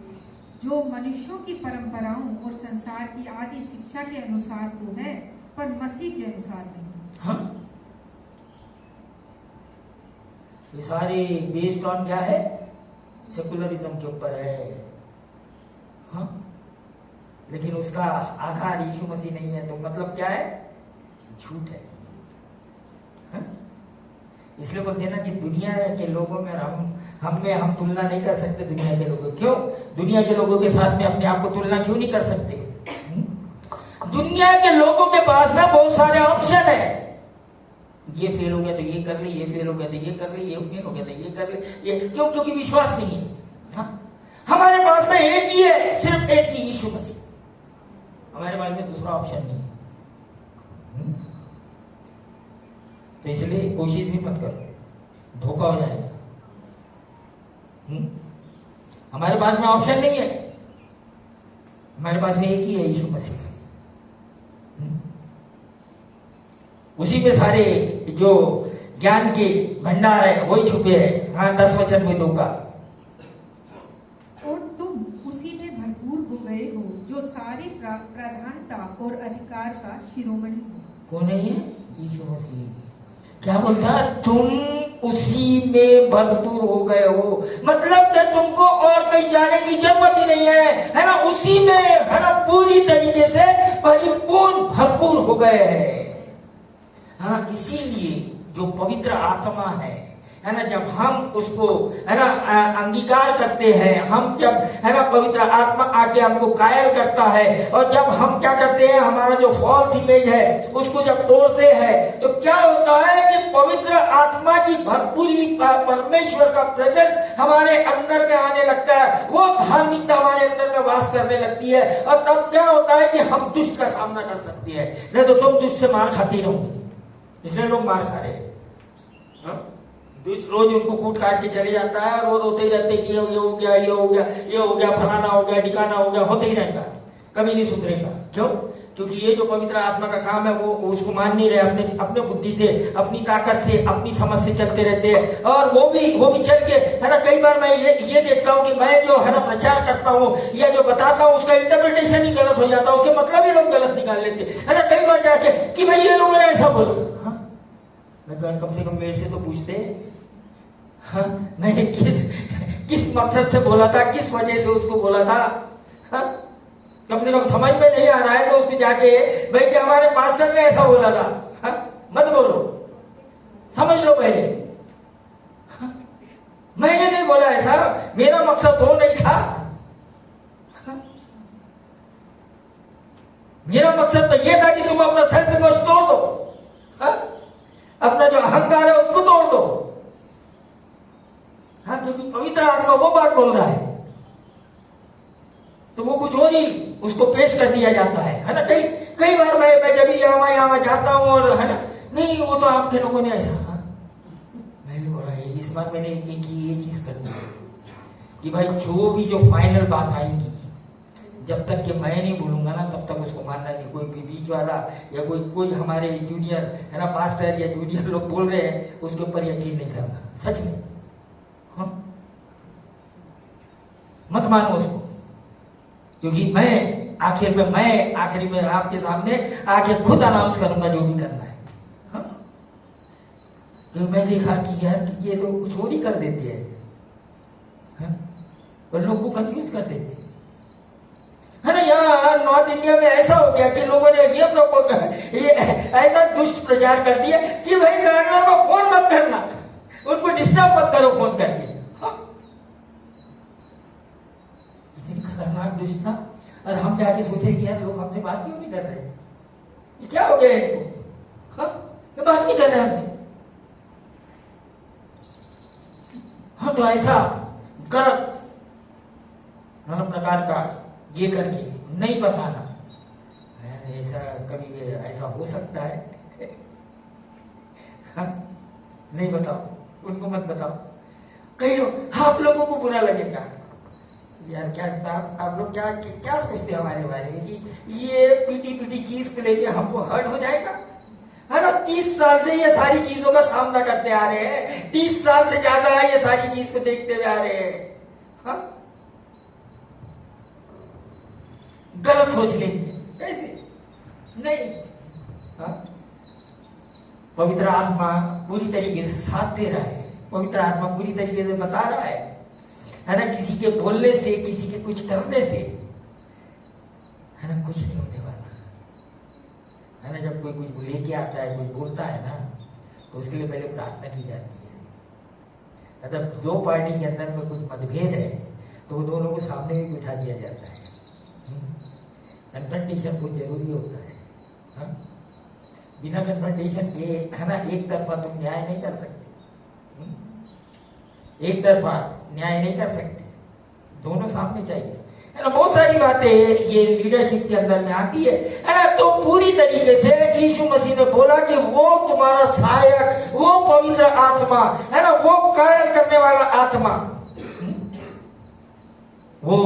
जो मनुष्यों की परंपराओं और संसार की आदि शिक्षा के अनुसार तो है, पर मसीह के अनुसार नहीं। हाँ, ये सारे बेस्ड ऑन क्या है? सेकुलरिज्म के ऊपर है। हाँ, लेकिन उसका आधार यीशु मसीह नहीं है, तो मतलब क्या है? झूठ है। हाँ? इसलिए बोलते हैं ना कि दुनिया के लोगों में हम तुलना नहीं कर सकते दुनिया के लोगों। क्यों? दुनिया के लोगों के साथ में अपने आप को तुलना क्यों नहीं कर सकते? दुनिया के लोगों के पास में बहुत सारे ऑप्शन है। ये फेल हो गया तो ये कर ले, ये फेल हो गया तो ये कर ले, ये फेल हो गया तो ये कर ले। ये क्यों? क्योंकि विश्वास नहीं है। हाँ? हमारे पास में एक ही है, सिर्फ एक ही, यीशु मसीह। हमारे पास में दूसरा ऑप्शन नहीं है। तो इसलिए कोशिश भी मत करो, धोखा हो जाएगा। हमारे पास में ऑप्शन नहीं है, हमारे पास में एक ही है, यीशु मसीह। उसी में सारे जो ज्ञान के भंडार है वही छुपे है। हाँ, 10 वचन में 2 का। और तुम उसी में भरपूर हो गए हो, जो सारी प्रधानता और अधिकार का शिरोमणि हो। कौन है ये? यीशु मसीह। क्या बोलता? तुम उसी में भरपूर हो गए हो, मतलब कि तुमको और कहीं जाने की जरूरत ही नहीं है ना। उसी में है ना पूरी तरीके से परिपूर्ण भरपूर हो गए हैं। हाँ, इसीलिए जो पवित्र आत्मा है, है ना, जब हम उसको है ना अंगीकार करते हैं, हम जब है ना पवित्र आत्मा आके हमको कायल करता है, और जब हम क्या करते हैं, हमारा जो फॉल्स इमेज है उसको जब तोड़ते हैं, तो क्या होता है कि पवित्र आत्मा की भरपूरी, परमेश्वर का प्रेजेंस हमारे अंदर में आने लगता है, वो धार्मिकता हमारे अंदर में वास करने लगती है, और तब क्या होता है कि हम दुष्ट का सामना कर सकते हैं। नहीं तो तुम दुष्ट से मार खाती रहोगे, इसलिए लोग मार खा रहे हैं। दुष्ट रोज उनको कूट काट के चले जाता है, रोज होते ही रहते कि ये हो गया, ये हो गया, ये हो गया, फलाना हो गया, ठिकाना हो गया, होते ही रहेगा, कभी नहीं सुधरेगा। क्यों? क्योंकि ये जो पवित्र आत्मा का काम है वो उसको मान नहीं रहे, अपने बुद्धि से, अपनी ताकत से, अपनी समझ से चलते रहते हैं। और वो भी चल के है ना, कई बार मैं ये देखता हूँ कि मैं जो है ना प्रचार करता हूँ या जो बताता हूँ उसका इंटरप्रिटेशन ही गलत हो जाता है, उसके मतलब ही लोग गलत निकाल लेते है ना। कई बार जाके कि भाई ये लोगों ने ऐसा बोला, मैं तो कम से कम मेरे से तो पूछते, हाँ मैंने किस मकसद से बोला था, किस वजह से उसको बोला था, हाँ कम से कम समझ में नहीं आ रहा है तो उसको जाके भाई कि हमारे पास्टर ने ऐसा बोला था, हाँ मत बोलो, समझ लो पहले, हाँ? मैंने नहीं बोला ऐसा, मेरा मकसद वो नहीं था, हाँ? मेरा मकसद तो ये था कि तुम अपना सेल्फ इमेज तोड़ दो, हाँ? अपना जो अहंकार है उसको तोड़ दो, हाँ क्योंकि पवित्र आत्मा वो बात बोल रहा है तो वो कुछ और ही उसको पेश कर दिया जाता है ना। कई बार मैं जब यहाँ जाता हूँ और है ना, नहीं वो तो आपके लोगों ने ऐसा, हाँ मैंने बोला इस बार मैंने ये चीज करनी है कि भाई जो फाइनल बात आएगी, जब तक कि मैं नहीं बोलूंगा ना तब तक उसको मानना नहीं। कोई बीच वाला या कोई हमारे जूनियर है ना पास्टर या जूनियर लोग बोल रहे हैं उसके ऊपर यकीन नहीं करना, सच में, हाँ? मत मानो उसको, क्योंकि मैं आखिरी में आपके सामने आके खुद अनाउंस करूंगा जो भी करना है, हाँ? क्योंकि मैं देखा कि यार ये लोग कुछ और ही कर देते हैं, हाँ? और लोग को कंफ्यूज कर देते हैं, है ना। यहाँ नॉर्थ इंडिया में ऐसा हो गया कि लोगों ने ये ऐसा दुष्ट प्रचार कर दिया कि भाई गवर्नर को फोन मत करना, उनको डिस्टर्ब मत करो फोन करके, हाँ? खतरनाक दुष्ट था। और हम जाके सोचे कि यार लोग हमसे बात क्यों नहीं कर रहे, ये क्या हो गया इनको, हाँ? ये बात नहीं कर रहे हमसे, हाँ? तो ऐसा गलत नाना प्रकार का ये करके नहीं बताना, ऐसा कभी ऐसा हो सकता है, हाँ? नहीं बताओ, उनको मत बताओ। कई लोग आप लोगों को बुरा लगेगा यार, क्या आप लोग क्या सोचते हैं हमारे बारे में कि ये पीटी चीज को लेके हमको हर्ट हो जाएगा, है ना। 30 साल से ये सारी चीजों का सामना करते आ रहे हैं, 30 साल से ज्यादा ये सारी चीज को देखते हुए आ रहे हैं, हाँ? गलत सोच लेंगे कैसे, नहीं, हाँ? पवित्र आत्मा पूरी तरीके से साथ दे रहा है, पवित्र आत्मा पूरी तरीके से बता रहा है ना। किसी के बोलने से, किसी के कुछ करने से है ना कुछ नहीं होने वाला, है ना। जब कोई कुछ लेके आता है, कोई बोलता है ना, तो उसके लिए पहले प्रार्थना की जाती है। मतलब दो पार्टी के अंदर में कुछ मतभेद है तो वो दोनों को सामने भी बिठा दिया जाता है, कन्फ्रंटेशन बहुत जरूरी होता है, हाँ? बिना कन्फ्रंटेशन के है ना एक तरफा तुम न्याय नहीं कर सकते, एक तरफा न्याय नहीं कर सकते, दोनों सामने चाहिए, है ना। बहुत सारी बातें ये लीडरशिप के अंदर में आती है ना। तो पूरी तरीके से यीशु मसीह ने बोला कि वो तुम्हारा सहायक, वो पवित्र आत्मा है ना, वो कायल करने वाला आत्मा, वो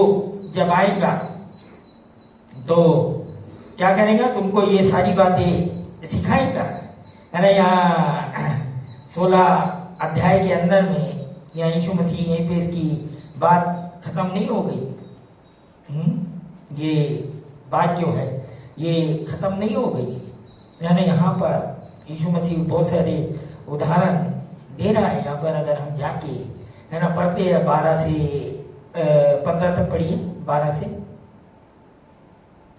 जब आएगा तो क्या करेगा, तुमको ये सारी बातें सिखाएगा, है ना। यहाँ 16 अध्याय के अंदर में यहाँ यीशु मसीह यहीं पे इसकी बात खत्म नहीं हो गई, ये बात जो है ये खत्म नहीं हो गई, यानी यहाँ पर यीशु मसीह बहुत सारे उदाहरण दे रहा है। यहाँ पर अगर हम जाके है ना पढ़ते हैं 12 से 15 तक पढ़िए, 12 से।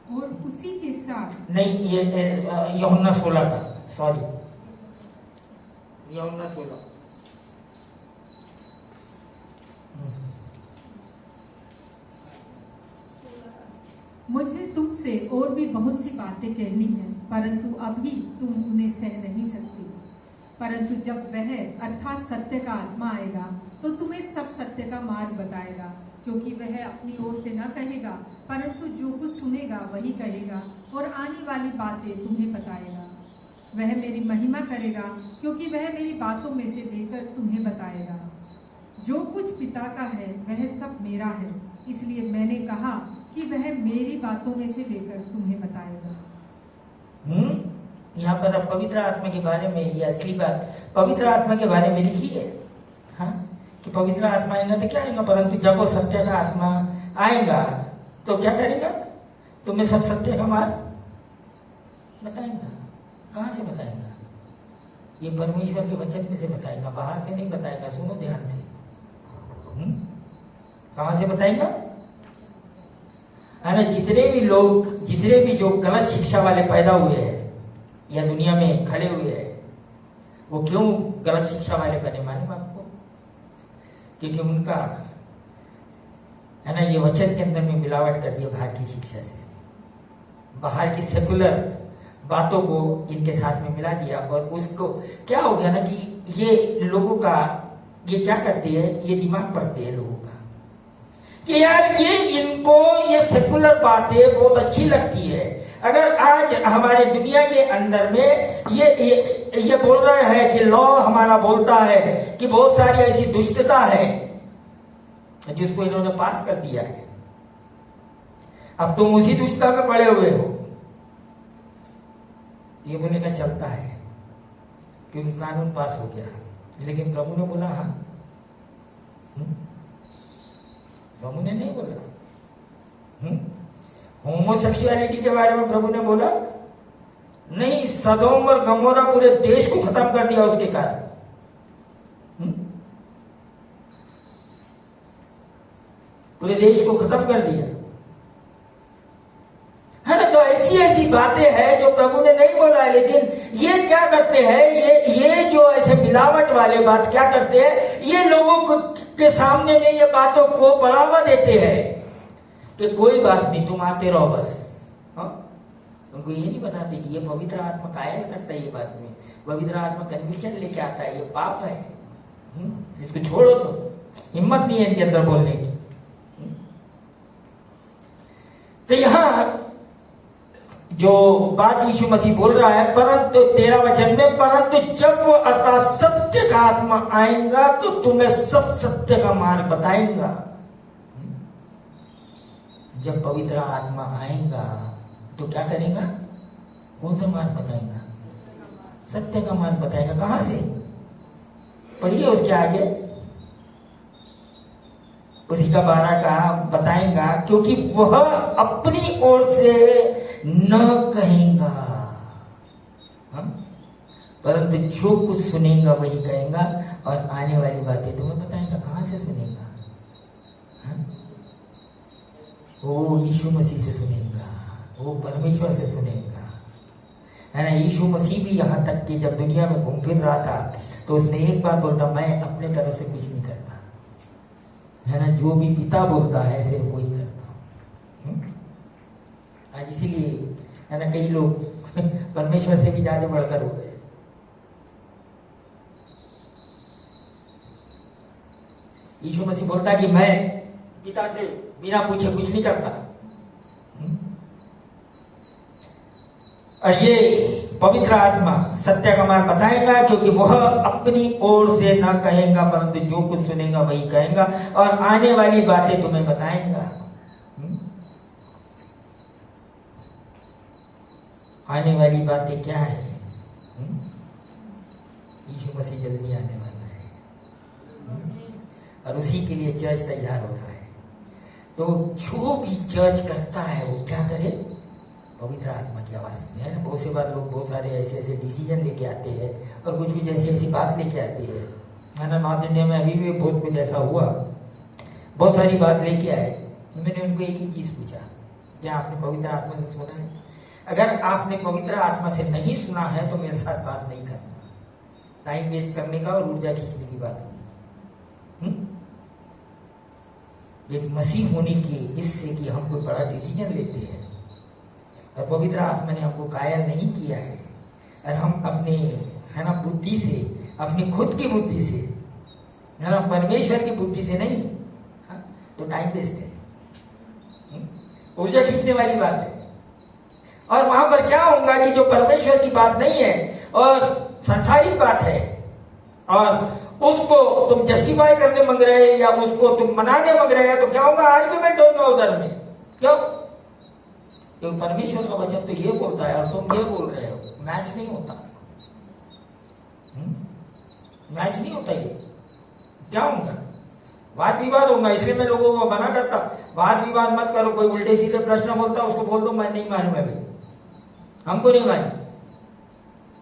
और उसी के साथ नहीं, ये यूहन्ना 16 था, सॉरी, यूहन्ना 16। मुझे तुमसे और भी बहुत सी बातें कहनी है, परंतु अभी तुम उन्हें सह नहीं सकती। परंतु जब वह अर्थात सत्य का आत्मा आएगा तो तुम्हें सब सत्य का मार्ग बताएगा, क्योंकि वह अपनी ओर से न कहेगा, परंतु जो कुछ सुनेगा वही कहेगा और आने वाली बातें तुम्हें बताएगा। वह मेरी महिमा करेगा, क्योंकि वह मेरी बातों में से लेकर तुम्हें बताएगा। जो कुछ पिता का है वह सब मेरा है, इसलिए मैंने कहा कि वह मेरी बातों में से लेकर तुम्हें बताएगा। यहाँ पर अब पवित्र आत्मा के बारे में ये असली बात पवित्र आत्मा के बारे में लिखी है, हाँ, कि पवित्र आत्मा आएगा तो क्या आएगा, परंतु जब वो सत्य का आत्मा आएगा तो क्या करेगा, तुम्हें सब सत्य का मार्ग बताएगा। कहाँ से बताएगा? ये परमेश्वर के वचन में से बताएगा, बाहर से नहीं बताएगा। सुनो ध्यान से, कहाँ से बताएगा? है ना, जितने भी जो गलत शिक्षा वाले पैदा हुए हैं या दुनिया में खड़े हुए हैं, वो क्यों गलत शिक्षा वाले बने मालूम आपको? क्योंकि उनका है ना, ये वचन के अंदर में मिलावट कर दिया बाहर की शिक्षा से, बाहर की सेकुलर बातों को इनके साथ में मिला दिया। और उसको क्या हो गया ना कि ये लोगों का ये क्या करती है, ये दिमाग पढ़ते हैं लोगों का कि यार ये इनको ये सेकुलर बातें बहुत अच्छी लगती है। अगर आज हमारे दुनिया के अंदर में ये बोल रहा है कि लॉ हमारा बोलता है कि बहुत सारी ऐसी दुष्टता है जिसको इन्होंने पास कर दिया है, अब तुम उसी दुष्टता में पड़े हुए हो, ये बोलने का चलता है क्योंकि कानून पास हो गया। लेकिन प्रभु ने बोला, हाँ, प्रभु ने नहीं बोला। होमोसेक्सुअलिटी के बारे में प्रभु ने बोला नहीं, सदोम और गमोरा पूरे देश को खत्म कर दिया उसके कारण। पूरे देश को खत्म कर दिया, है ना। तो ऐसी ऐसी बातें हैं जो प्रभु ने नहीं बोला है, लेकिन ये क्या करते हैं, ये जो ऐसे मिलावट वाले बात क्या करते हैं, ये लोगों को के सामने में ये बातों को बढ़ावा देते हैं कि कोई बात नहीं, तुम आते रहो बस। हाँ, उनको ये नहीं बताते कि ये पवित्र आत्मा कायल करता है, ये बात में पवित्र आत्मा कन्विक्शन लेके आता है, ये पाप है, इसको छोड़ो। तो हिम्मत नहीं है इनके अंदर बोलने की। तो यहां जो बात यीशु मसीह बोल रहा है, परंतु 13 वचन में, परंतु जब वो अर्थात सत्य का आत्मा आएगा तो तुम्हें सब सत्य का मार्ग बताएगा। जब पवित्र आत्मा आएगा तो क्या करेगा? कौन सा मार्ग बताएगा? सत्य का मार्ग बताएगा। कहां से? पढ़िए उसके आगे, उसी का 12 का बताएगा, क्योंकि वह अपनी ओर से न कहेगा, परंतु जो कुछ सुनेगा वही कहेगा और आने वाली बातें तुम्हें बताएगा। कहां से सुनेगा? वो यीशु मसीह से सुनेगा, वो परमेश्वर से सुनेगा, है ना। यीशु मसीह भी यहाँ तक कि जब दुनिया में घूम फिर रहा था तो उसने एक बात बोलता, मैं अपने तरफ से कुछ नहीं करता, है ना, जो भी पिता बोलता है सिर्फ वही करता हूं। आज इसीलिए है ना, कई लोग परमेश्वर से भी ज्यादा बढ़कर हो गए। यीशु मसीह बोलता कि मैं पिता से बिना पूछे कुछ नहीं करता। और ये पवित्र आत्मा सत्य का मार्ग बताएगा, क्योंकि वह अपनी ओर से न कहेगा, परंतु जो कुछ सुनेगा वही कहेगा और आने वाली बातें तुम्हें बताएगा। आने वाली बातें क्या है? यीशु मसीह जल्दी आने वाला है और उसी के लिए चर्च तैयार हो रहा है। तो जो भी चर्च करता है वो क्या करे? पवित्र आत्मा की आवाज में, है ना। बहुत से बार लोग बहुत सारे ऐसे ऐसे डिसीजन लेके आते हैं और कुछ कुछ ऐसी ऐसी बात लेके आते हैं, है ना। नॉर्थ इंडिया में अभी भी बहुत कुछ ऐसा हुआ, बहुत सारी बात लेके आए। मैंने उनको एक ही चीज पूछा, क्या आपने पवित्र आत्मा से सुना है? अगर आपने पवित्र आत्मा से नहीं सुना है तो मेरे साथ बात नहीं करना, टाइम वेस्ट करने का और ऊर्जा खींचने की बात होगी। एक मसीह होने की इससे कि हम कोई बड़ा डिसीजन लेते हैं और पवित्र आत्मा ने हमको कायल नहीं किया है और हम अपने है ना बुद्धि से, अपनी खुद की बुद्धि से, है ना, परमेश्वर की बुद्धि से नहीं, हाँ, तो टाइम वेस्ट है, ऊर्जा खींचने वाली बात है। और वहां पर क्या होगा कि जो परमेश्वर की बात नहीं है और संसारिक बात है और उसको तुम जस्टिफाई करने मांग रहे या उसको तुम मनाने मांग रहे हैं, तो क्या होगा? आर्ग्यूमेंट होगा उधर में। क्यों? क्योंकि परमेश्वर का वचन तो ये बोलता है और तुम ये बोल रहे हो, मैच नहीं होता, मैच नहीं होता। ये क्या होगा? वाद विवाद होगा। इसलिए मैं लोगों को मना करता, वाद विवाद मत करो। कोई उल्टे सीधे प्रश्न बोलता उसको बोल दो मैं नहीं मानूंगा भाई, हमको नहीं मालूम।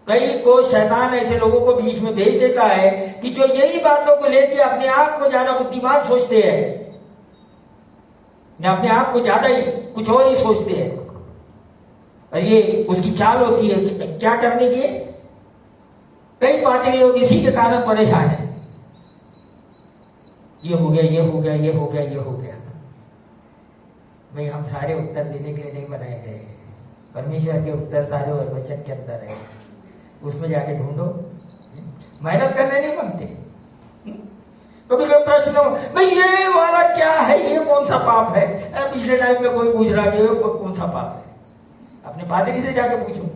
कई को शैतान ऐसे लोगों को बीच में भेज देता है कि जो यही बातों को लेके अपने आप को ज्यादा बुद्धिमान सोचते हैं या अपने आप को ज्यादा ही कुछ और ही सोचते हैं, और ये उसकी चाल होती है कि क्या करने की। कई पादरी लोग इसी के कारण परेशान है, ये हो गया, ये हो गया, ये हो गया, ये हो गया। भाई हम सारे उत्तर देने के लिए नहीं बनाए गए, परमेश्वर के उत्तर सारे और वचन के अंदर है, उसमें जाके ढूंढो। मेहनत करने नहीं मांगते। कभी कोई प्रश्न हो, भाई ये वाला क्या है, ये कौन सा पाप है? पिछले टाइम में कोई पूछ रहा कि कौन सा पाप है, अपने पादरी से जाके पूछो।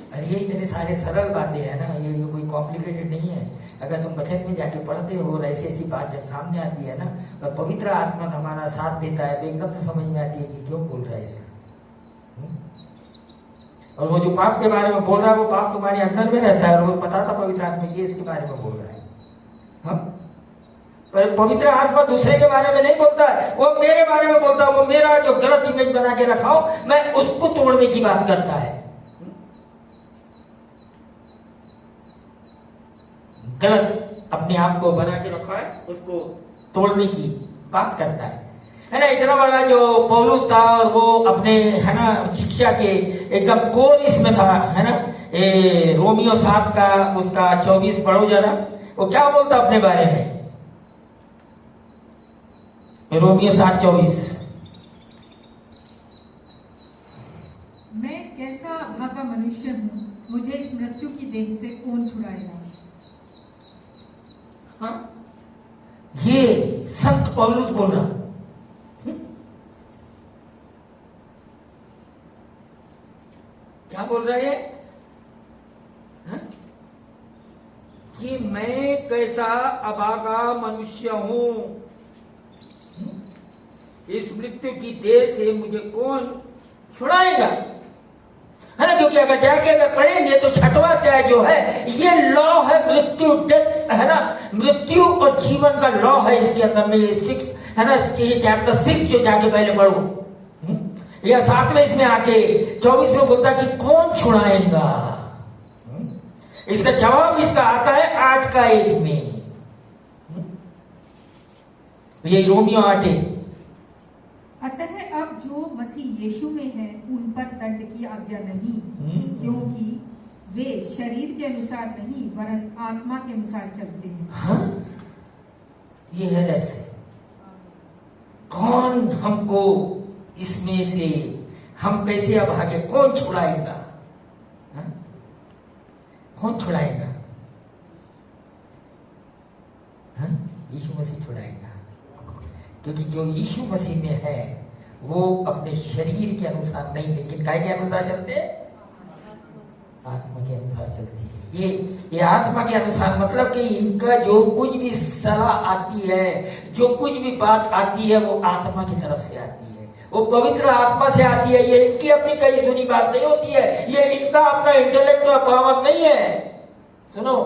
अरे ये इतने सारे सरल बातें हैं ना, ये कोई कॉम्प्लिकेटेड नहीं है। अगर तुम वचन में जाके पढ़ते हो और ऐसी ऐसी बात जब सामने आती है ना, और पवित्र आत्मा हमारा साथ देता है, तो एकदम से समझ में आती है कि क्यों बोल रहा है इसे। और वो जो पाप के बारे में बोल रहा है, वो पाप तुम्हारे अंदर में रहता है, और वो पता था पवित्र आत्मा ये इसके बारे में बोल रहा है। हाँ? पर पवित्र आत्मा दूसरे के बारे में नहीं बोलता है, वो मेरे बारे में बोलता है। वो मेरा जो गलत इमेज बना के रखा हो, मैं उसको तोड़ने की बात करता है। गलत अपने आप को बना के रखा है, उसको तोड़ने की बात करता है ना। इतना बड़ा जो पौलुस था, और वो अपने है ना शिक्षा के एकदम कोर इसमें था, है ना। रोमियो 7 का उसका 24 पढ़ो जरा, वो क्या बोलता अपने बारे में। रोमियो 7:24। मैं कैसा अभागा मनुष्य हूँ, मुझे इस मृत्यु की देह से कौन छुड़ाएगा। हाँ? ये संत पौलुस बोल रहा। क्या बोल रहा है? हाँ? कि मैं कैसा अभागा मनुष्य हूं, इस मृत्यु की देह से मुझे कौन छुड़ाएगा, है ना। क्योंकि अगर जाके अगर पढ़ेंगे तो छठवां अध्याय जो है ये लॉ है, मृत्यु डेथ, है ना, मृत्यु और जीवन का लॉ है इसके अंदर में। 6 है ना, ये चैप्टर 6 जो जाके पहले पढ़ो, या 7वें इसमें आके 24 में बोलता कि कौन छुड़ाएगा। इसका जवाब इसका आता है 8 का 1 में। ये रोमियो 8। अतः अब जो मसीह यीशु में है उन पर दंड की आज्ञा नहीं, क्योंकि वे शरीर के अनुसार नहीं वरन आत्मा के अनुसार चलते हैं। हाँ? ये है ऐसे। कौन हमको इसमें से, हम कैसे अभागे, कौन छुड़ाएगा? हाँ? कौन छुड़ाएगा? हाँ? यीशु मसीह छुड़ाएगा। क्योंकि जो यीशु मसीह में है वो अपने शरीर के अनुसार नहीं, लेकिन काय के अनुसार चलते हैं? आत्मा के अनुसार चलती है। ये आत्मा के अनुसार मतलब कि इनका जो कुछ भी सलाह आती है, जो कुछ भी बात आती है, वो आत्मा की तरफ से आती है, वो पवित्र आत्मा से आती है। ये इनकी अपनी कहीं सुनी बात नहीं होती है, ये इनका अपना इंटेलेक्ट पावर नहीं है। सुनो,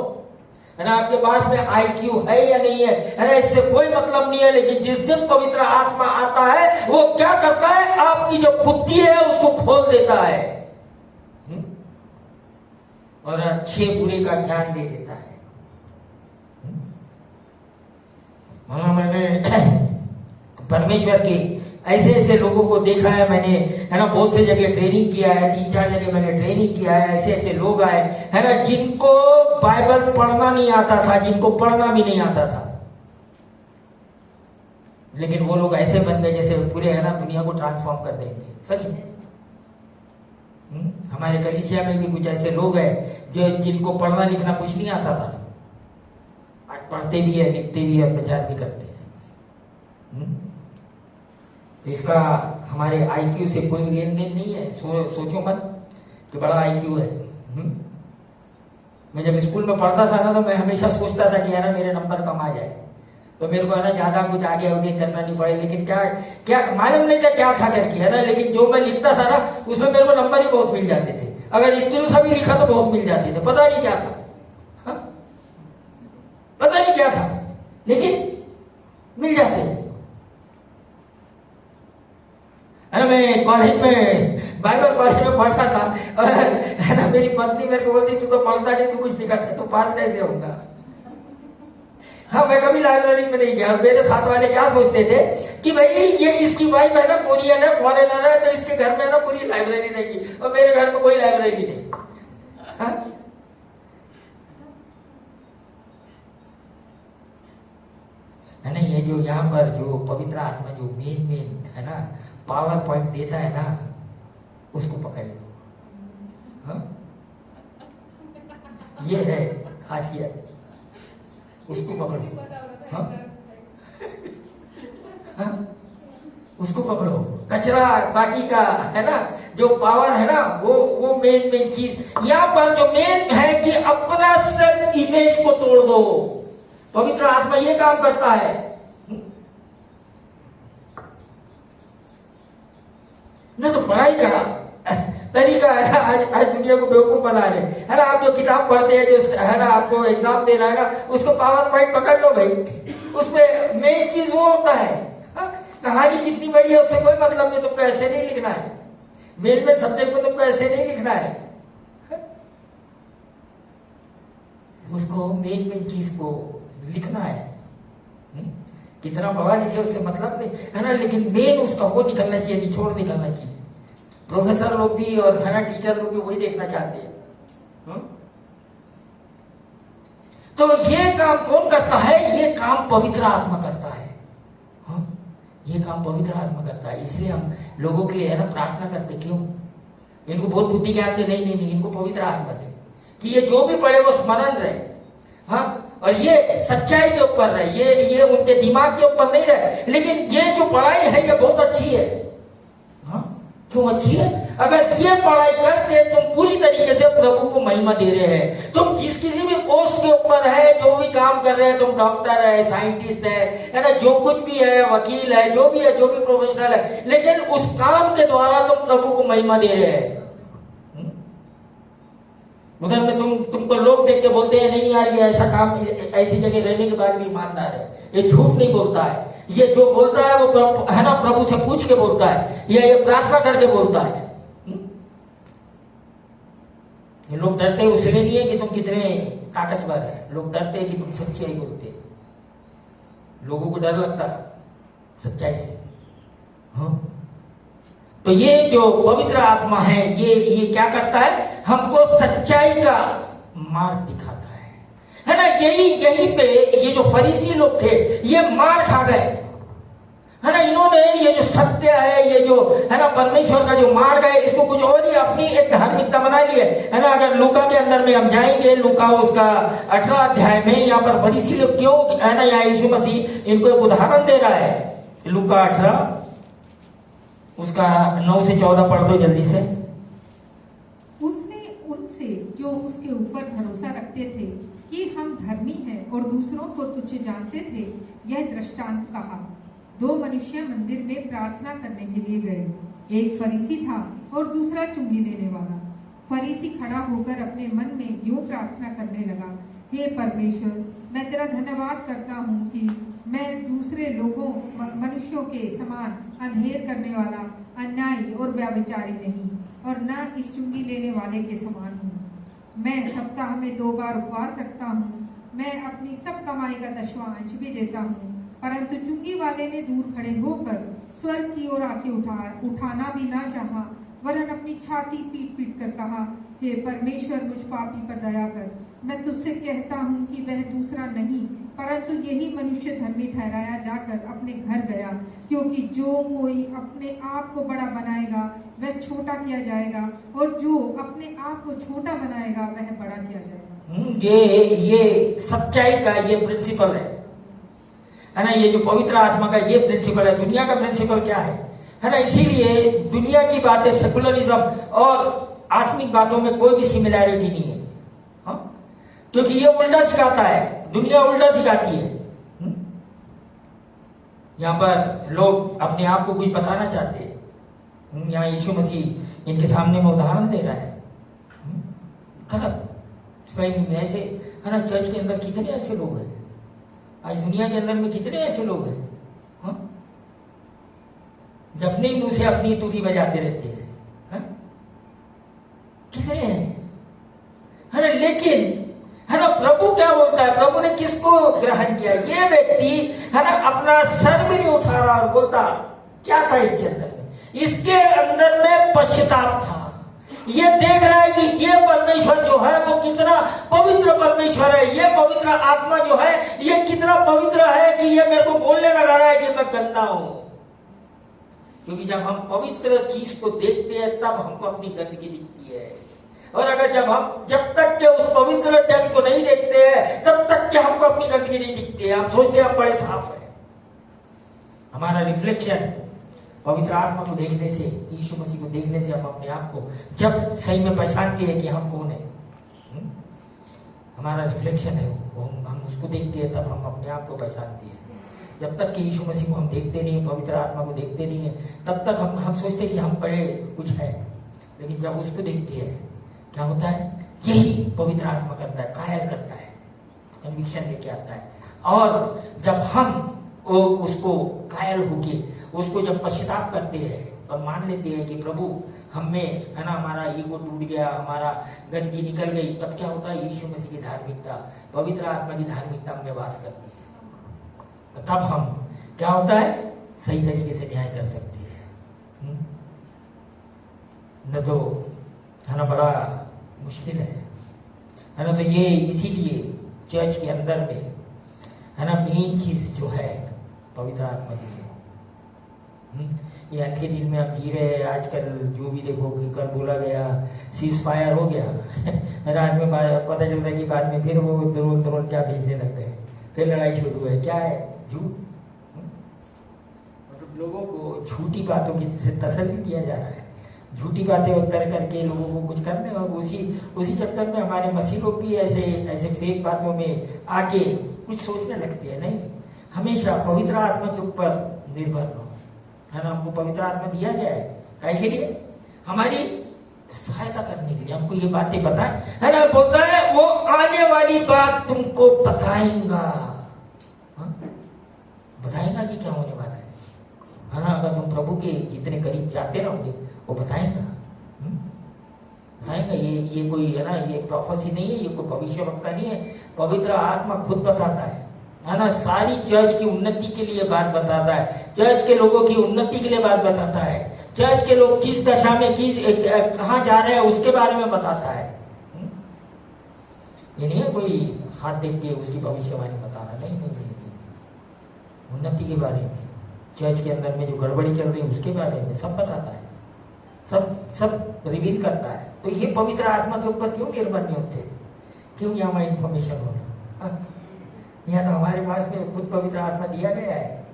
है ना, आपके पास में IQ है या नहीं है ना, इससे कोई मतलब नहीं है। लेकिन जिस दिन पवित्र आत्मा आता है, वो क्या करता है, आपकी जो बुद्धि है उसको खोल देता है और अच्छे बुरे का ज्ञान दे देता है। मैंने परमेश्वर के ऐसे ऐसे लोगों को देखा है मैंने, है ना, बहुत से जगह ट्रेनिंग किया है, 3-4 जगह मैंने ट्रेनिंग किया है। ऐसे ऐसे लोग आए, है ना, जिनको बाइबल पढ़ना नहीं आता था, जिनको पढ़ना भी नहीं आता था, लेकिन वो लोग ऐसे बन गए जैसे पूरे, है ना, दुनिया को ट्रांसफॉर्म कर देंगे। सच में हमारे कलीसिया में भी कुछ ऐसे लोग हैं जो जिनको पढ़ना लिखना कुछ नहीं आता था, आज पढ़ते भी है, लिखते भी है, प्रचार भी करते हैं। तो इसका हमारे आईक्यू से कोई लेन देन नहीं है। सोचो मत कि बड़ा आईक्यू है। मैं जब स्कूल में पढ़ता था ना, तो मैं हमेशा सोचता था कि है ना मेरे नंबर कम आ जाए, तो मेरे को है ना ज्यादा कुछ आगे आगे करना नहीं पड़े। लेकिन क्या क्या मालूम नहीं था क्या था करके, है ना, लेकिन जो मैं लिखता था ना उसमें मेरे को नंबर ही बहुत मिल जाते थे। अगर इतने सा भी लिखा तो बहुत मिल जाते थे, पता नहीं क्या था, हा? पता नहीं क्या था, लेकिन मिल जाते थे। अरे मैं कॉलेज में, बाइबल कॉलेज में पढ़ता था, और है ना मेरी पत्नी मेरे को बोलती तू तो पढ़ता नहीं, तू कुछ नहीं करता, तू पास कैसे होगा। हाँ, मैं कभी लाइब्रेरी में नहीं गया। मेरे साथ वाले क्या सोचते थे कि भाई ये इसकी वाइफ है ना कोरियन है, फॉरेनर है, तो इसके घर में ना पूरी लाइब्रेरी रहेगी, और मेरे घर में कोई लाइब्रेरी नहीं। हाँ? है ना, ये जो यहाँ पर जो पवित्र आत्मा जो मेन है ना पावर पॉइंट देता है ना, उसको पकड़ लो। हाँ? ये है खासियत, उसको पकड़ो। हाँ? हाँ? उसको पकड़ो। कचरा बाकी का है ना, जो पावर है ना, वो मेन चीज यहाँ पर जो मेन है कि अपना सेल्फ इमेज को तोड़ दो। पवित्र आत्मा ये काम करता है। न तो पढ़ाई का तरीका है ना, आज दुनिया को बेवकूफ बना रहे, है ना। आप जो किताब पढ़ते हैं, जो है ना आपको एग्जाम देना है ना, उसको पावर पॉइंट पकड़ लो भाई, उसमें मेन चीज वो होता है। हा? कहानी जितनी बड़ी है उससे कोई मतलब नहीं, तुमको ऐसे नहीं लिखना है, मेन सब्जेक्ट में तुमको ऐसे नहीं लिखना है। उसको मेन चीज को लिखना है। कितना बड़ा लिखे उससे मतलब नहीं, है ना, लेकिन मेन उसका वो निकलना चाहिए, निचोड़ निकलना चाहिए। प्रोफेसर लोग भी और है ना टीचर लोग भी वही देखना चाहते हैं। तो ये काम कौन करता है? ये काम पवित्र आत्मा करता है। ये काम पवित्र आत्मा करता है। इसलिए हम लोगों के लिए है ना प्रार्थना करते। क्यों? इनको बहुत बुद्धि ज्ञान दे, नहीं, इनको पवित्र आत्मा दे कि ये जो भी पढ़े वो स्मरण रहे। हाँ, और ये सच्चाई के ऊपर रहे, ये उनके दिमाग के ऊपर नहीं रहे। लेकिन ये जो पढ़ाई है ये बहुत अच्छी है। हाँ, क्यों अच्छी है? अगर ये पढ़ाई करके तुम पूरी तरीके से प्रभु को महिमा दे रहे हैं, तुम किसी भी पोस्ट के ऊपर है, जो भी काम कर रहे हैं, तुम डॉक्टर है, साइंटिस्ट है ना, जो कुछ भी है, वकील है, जो भी है, जो भी प्रोफेशनल है, लेकिन उस काम के द्वारा तुम प्रभु को महिमा दे रहे हैं। मगर में तुमको लोग देख के बोलते हैं नहीं यार ये ऐसा काम, ऐसी जगह रहने के बाद भी ईमानदार है, ये झूठ नहीं बोलता है, ये जो बोलता है वो है ना प्रभु से पूछ के बोलता है, ये प्रार्थना करके बोलता है। ये लोग डरते उसने नहीं है कि तुम कितने ताकतवर है, लोग डरते हैं कि तुम सच्चाई बोलते। लोगों को डर लगता सच्चाई से। हाँ? तो ये जो पवित्र आत्मा है ये क्या करता है? हमको सच्चाई का मार्ग दिखाता है ना। यही पे ये जो फरीसी लोग थे ये मार खा गए, है ना। इन्होंने ये जो सत्य है, ये जो है ना परमेश्वर का जो मार्ग है, इसको कुछ और ही अपनी एक धार्मिकता बना ली है ना। अगर लूका के अंदर में हम जाएंगे, लूका उसका 18 अध्याय में, यहाँ पर फरीसी लोग क्यों है ना, यहाँ यीशु मसीह इनको एक उदाहरण दे रहा है। लूका 18 उसका 9 से 14 पढ़ दो जल्दी से। उसने उनसे जो उसके ऊपर भरोसा रखते थे कि हम धर्मी हैं और दूसरों को तुच्छ जानते थे, यह दृष्टांत कहा। 2 मनुष्य मंदिर में प्रार्थना करने के लिए गए, एक फरीसी था और दूसरा चुंगी लेने वाला। फरीसी खड़ा होकर अपने मन में यूं प्रार्थना करने लगा, हे परमेश्वर, मैं तेरा धन्यवाद करता हूँ कि मैं दूसरे लोगों मनुष्यों के समान अंधेर करने वाला, अन्यायी और व्यभिचारी नहीं, और न इस चुंगी लेने वाले के समान हूँ। मैं सप्ताह में 2 बार उपवास रखता हूँ, मैं अपनी सब कमाई का 10वां अंश भी देता हूँ, परंतु चुंगी वाले ने दूर खड़े होकर स्वर्ग की ओर आंखें उठाना भी ना चाहा, वरन अपनी छाती पीट पीट कर कहा, हे परमेश्वर, मुझ पापी पर दया कर। मैं तुझसे कहता हूँ कि वह दूसरा नहीं, परंतु यही मनुष्य धर्मी ठहराया जाकर अपने घर गया, क्योंकि जो कोई अपने आप को बड़ा बनाएगा वह छोटा किया जाएगा, और जो अपने आप को छोटा बनाएगा वह बड़ा किया जाएगा। ये सच्चाई का ये प्रिंसिपल है ना। ये जो पवित्र आत्मा का ये प्रिंसिपल है। दुनिया का प्रिंसिपल क्या है ना। इसीलिए दुनिया की बातें, सेकुलरिज्म और आत्मिक बातों में कोई भी सिमिलैरिटी नहीं है, क्योंकि ये उल्टा सिखाता है, दुनिया उल्टा सिखाती है। यहां पर लोग अपने आप को कुछ बताना चाहते हैं। यहाँ यीशु मसीह इनके सामने में उदाहरण दे रहा है। गलत फहमी में ऐसे है ना। चर्च के अंदर कितने ऐसे लोग हैं, आज दुनिया के अंदर में कितने ऐसे लोग हैं जो अपने ही मुंह से अपनी तुरी बजाते रहते हैं, कितने हैं, है ना। लेकिन है ना, प्रभु क्या बोलता है, प्रभु ने किसको ग्रहण किया। ये व्यक्ति है ना अपना सर भी नहीं उठा रहा और बोलता क्या था इसके अंदर में, इसके अंदर में पश्चाताप था। ये देख रहा है कि ये परमेश्वर जो है वो कितना पवित्र परमेश्वर है, ये पवित्र आत्मा जो है ये कितना पवित्र है कि ये मेरे को बोलने लगा रहा है कि मैं गंदा हूं। क्योंकि जब हम पवित्र चीज को देखते हैं तब हमको अपनी गंदगी दिखती है, और अगर जब तक के उस पवित्र जल को नहीं देखते हैं तब तक के हमको अपनी गंदगी नहीं दिखती है। हम सोचते हैं हम बड़े साफ है। हमारा रिफ्लेक्शन पवित्र आत्मा को देखने से, यीशु मसीह को देखने से हम अपने आप को जब सही में पहचानते हैं कि हम कौन है, हमारा रिफ्लेक्शन है वो, हम उसको देखते हैं तब हम अपने आप को पहचानते हैं। जब तक कि यीशु मसीह को हम देखते नहीं है, पवित्र आत्मा को देखते नहीं है, तब तक हम सोचते हैं कि हम बड़े कुछ है। लेकिन जब उसको देखते हैं क्या होता है, यही पवित्र आत्मा करता है, कायल करता है, कन्विक्शन लेके आता है। और जब हम उसको कायल होके उसको जब पश्चाताप करते हैं और मान लेते हैं कि प्रभु हम में है ना, हमारा ईगो टूट गया, हमारा गंदगी निकल गई, तब क्या होता है, यीशु मसीह की धार्मिकता, पवित्र आत्मा की धार्मिकता में वास करती है। तब हम क्या होता है, सही तरीके से न्याय कर सकते हैं। न तो है ना बड़ा मुश्किल है ना। तो ये इसीलिए चर्च के अंदर में है ना मेन चीज जो है पवित्र आत्मा की है। ये आज के दिन में हम जी रहे हैं। आजकल जो भी देखो कि कल बोला गया सीज फायर हो गया रात में पता चल रहा है कि बाद में फिर वो ड्रोन क्या भेजने लगते हैं, फिर लड़ाई शुरू है। क्या है, झूठ। मतलब लोगों को झूठी बातों की से तसल्ली दिया जा रहा है, झूठी बातें उत्तर करके लोगों को कुछ करने, और उसी चक्कर में हमारे मसीह लोग भी ऐसे फेक बातों में आके कुछ सोचने लगते हैं। नहीं, हमेशा पवित्र आत्मा के ऊपर निर्भर रहो, है ना। हमको पवित्र आत्मा दिया गया है काहे के लिए, हमारी सहायता करने के लिए, हमको ये बातें बताएं, है ना। बोलता है वो आने वाली बात तुमको बताएंगा, बताएंगा कि क्या होने वाला है ना। अगर तुम प्रभु के जितने करीब जाते रहोगे वो बताएंगा। बताएंगा। ये कोई है ना, ये प्रोफेसी नहीं है, ये कोई भविष्यवक्ता नहीं है, पवित्र आत्मा खुद बताता है ना। सारी चर्च की उन्नति के लिए बात बताता है, चर्च के लोगों की उन्नति के लिए बात बताता है, चर्च के लोग किस दशा में कहां जा रहे हैं उसके बारे में बताता है। ये नहीं है कोई हाथ देख के उसकी भविष्यवाणी बताना, नहीं। उन्नति के बारे में, चर्च के अंदर में जो गड़बड़ी चल रही है उसके बारे में सब बताता है, सब रिवील करता है। तो ये पवित्र आत्मा के ऊपर क्यों निर्भर नहीं होते, क्यों यहाँ हमारी इंफॉर्मेशन होना। यहाँ तो हमारे पास में खुद पवित्र आत्मा दिया गया है,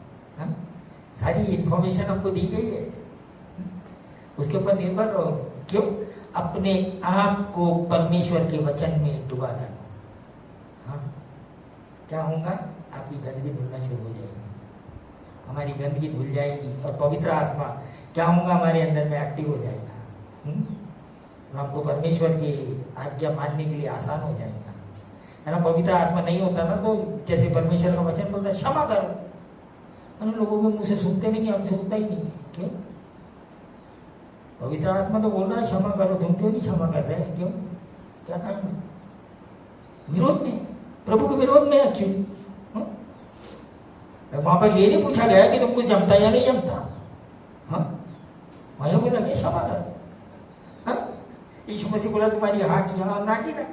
सारी इंफॉर्मेशन हमको दी गई है, उसके ऊपर निर्भर रहो। क्यों, अपने आप को परमेश्वर के वचन में डुबा डालो। क्या होगा, आपकी गंदगी धुलना शुरू हो जाएगी, हमारी गंदगी धुल जाएगी, और पवित्र आत्मा क्या होगा, हमारे अंदर में एक्टिव हो जाएगा। हमको परमेश्वर की आज्ञा मानने के लिए आसान हो जाएगा, है ना। पवित्र आत्मा नहीं होता ना, तो जैसे परमेश्वर का वचन बोलता है क्षमा करो, हम लोगों के मुंह से सुनते नहीं, हम सुनता ही नहीं। क्यों, पवित्र आत्मा तो बोल रहा है क्षमा करो, तुम क्यों नहीं क्षमा कर रहे हैं, क्यों, क्या कारण है, विरोध में, प्रभु के विरोध में। वहां पर ये नहीं पूछा गया कि तुमको जमता या नहीं जमता। हाँ, वहीं बोला कि क्षमा कर। हाँ, यीशु मसीह बोला तुम्हारी हाँ की हाँ ना की ना।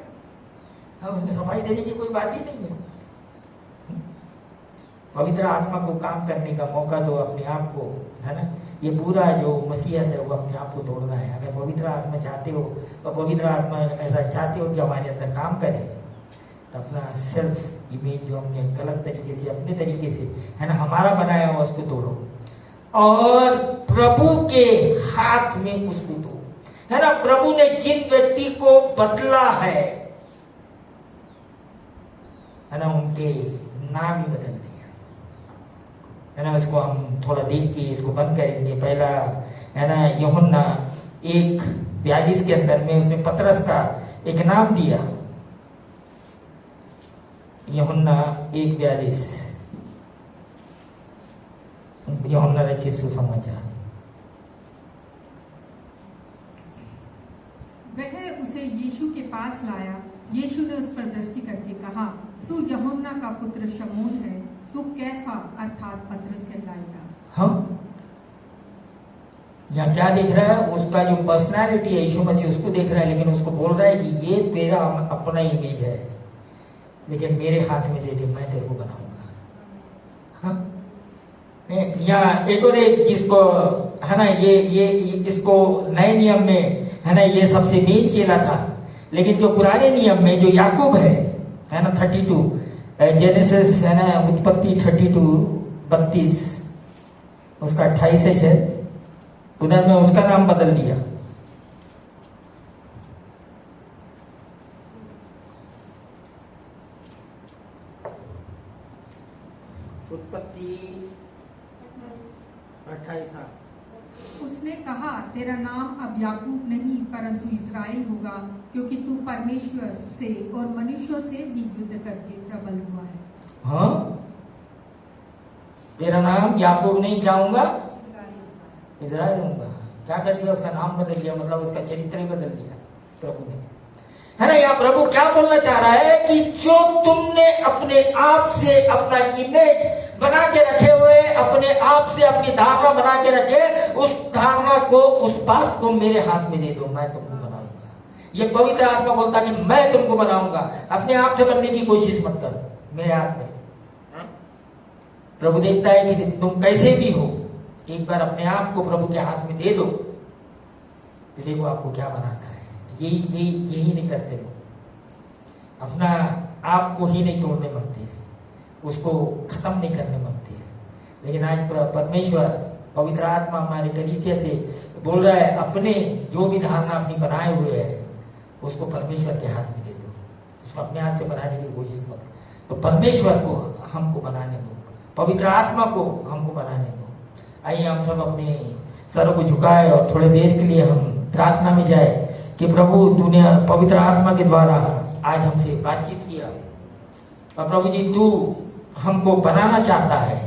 हाँ, उसमें सफाई देने की कोई बात ही नहीं है। पवित्र आत्मा को काम करने का मौका दो अपने आप को, है ना। ये पूरा जो मसीहत है वो अपने आप को तोड़ना है। अगर पवित्र आत्मा चाहते हो तो पवित्र आत्मा ऐसा चाहते हो कि हमारे अंदर काम करे, तो अपना सेल्फ इमेज जो हमने गलत तरीके से अपने तरीके से, है ना, हमारा बनाया हुआ उसको तोड़ो और प्रभु के हाथ में उसको दो, है ना। प्रभु ने जिन व्यक्ति को बदला है ना, उनके नाम ही बदल दिया, है ना। इसको हम थोड़ा देख के इसको बंद करेंगे। पहला, है ना, यूहन्ना 1:42 के अंदर में उसने पतरस का एक नाम दिया। यूहन्ना 1:42, यूहन्ना रचित सुसमाचार। वह उसे यीशु के पास लाया। यीशु ने उस पर दृष्टि करके कहा, तू यूहन्ना का पुत्र शमून है, तू कैफा अर्थात पतरस कहलाएगा। हम यहाँ क्या देख रहा है, उसका जो पर्सनालिटी है यीशु मसीह उसको देख रहा है, लेकिन उसको बोल रहा है कि ये तेरा अपना इमेज है, लेकिन मेरे हाथ में दे दे, मैं तेरे को बनाऊंगा। हाँ, यहाँ एक और एक जिसको, है ना, ये इसको नए नियम में, है ना, ये सबसे मेन चेला था, लेकिन जो पुराने नियम में जो याकूब है ना, 32 जेनेसिस, है ना, उत्पत्ति 32:32 उसका 28 है, उधर में उसका नाम बदल दिया। उत्पत्ति 28। उसने कहा, तेरा नाम अब याकूब नहीं परंतु इस्राएल होगा, क्योंकि तू परमेश्वर से और मनुष्यों से भी युद्ध करके प्रबल हुआ है। हाँ, तेरा नाम याकूब नहीं, क्या होगा, इजराइल होगा। क्या कर दिया, उसका नाम बदल दिया, मतलब उसका चरित्र ही बदल दिया प्रभु ने, है ना। यहाँ प्रभु क्या बोलना चाह रहा है कि जो तुमने अपने आप से अपना इमेज बना के रखे हुए, अपने आप से अपनी धारणा बना के रखे, उस धारणा को, उस बात को मेरे हाथ में दे दो, मैं तुमको बनाऊंगा। ये पवित्र आत्मा बोलता कि मैं तुमको बनाऊंगा, अपने आप से बनने की कोशिश मत करो, मेरे हाथ में। प्रभु देखता है कि तुम कैसे भी हो, एक बार अपने आप को प्रभु के हाथ में दे दो, तो देखो आपको क्या बनाता है। यही नहीं करते लोग, अपना आप को ही नहीं तोड़ने मांगते, उसको खत्म नहीं करने मांगते। लेकिन आज परमेश्वर पवित्र आत्मा हमारे कलीसिया से बोल रहा है, अपने जो भी धारणा अपनी बनाए हुए है उसको परमेश्वर के हाथ में दे दो, उसको अपने हाथ से बनाने की कोशिश मत। तो परमेश्वर को हमको बनाने दो, पवित्र आत्मा को हमको बनाने दो। आइए हम सब अपने सरों को झुकाए और थोड़ी देर के लिए हम प्रार्थना में जाए कि प्रभु तूने पवित्र आत्मा के द्वारा आज हमसे बातचीत किया, और प्रभु जी तू हमको बनाना चाहता है।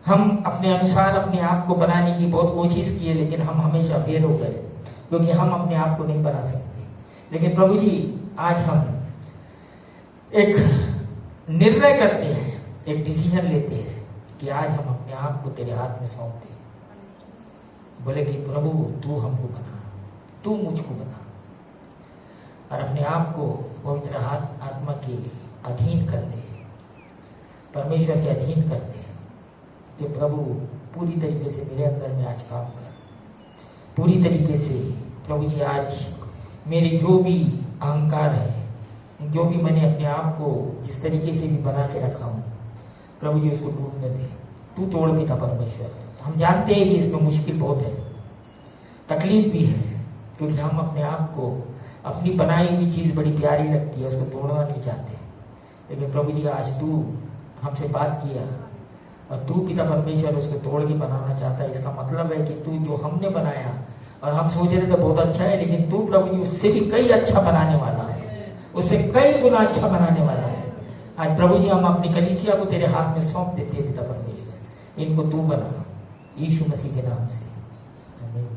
हम अपने अनुसार अपने आप को बनाने की बहुत कोशिश किए, लेकिन हम हमेशा फेल हो गए, क्योंकि हम अपने आप को नहीं बना सकते। लेकिन प्रभु जी आज हम एक निर्णय करते हैं, एक डिसीजन लेते हैं कि आज हम अपने आप को तेरे हाथ में सौंपते हैं। बोले कि प्रभु तू हमको बना, तू मुझको बना, और अपने आप को पवित्र आत्मा के अधीन कर दे, परमेश्वर के अधीन कर दे कि प्रभु पूरी तरीके से मेरे अंदर में आज काम कर, पूरी तरीके से। प्रभु जी आज मेरे जो भी अहंकार है, जो भी मैंने अपने आप को जिस तरीके से भी बना के रखा हूँ, प्रभु जी उसको टूटने दे, तू तोड़ देता परमेश्वर। हम जानते हैं कि इसमें मुश्किल बहुत है, तकलीफ भी है, क्योंकि हम अपने आप को, अपनी बनाई हुई चीज बड़ी प्यारी लगती है, उसको तोड़ना नहीं चाहते। लेकिन प्रभु जी आज तू हमसे बात किया और तू पिता परमेश्वर उसको तोड़ के बनाना चाहता है। इसका मतलब है कि तू जो हमने बनाया और हम सोच रहे थे बहुत अच्छा है, लेकिन तू प्रभु जी उससे भी कई अच्छा बनाने वाला है, उससे कई गुना अच्छा बनाने वाला है। आज प्रभु जी हम अपनी कलीसिया को तेरे हाथ में सौंप देते हैं पिता परमेश्वर, इनको तू बना, यीशु मसीह के नाम से, आमीन।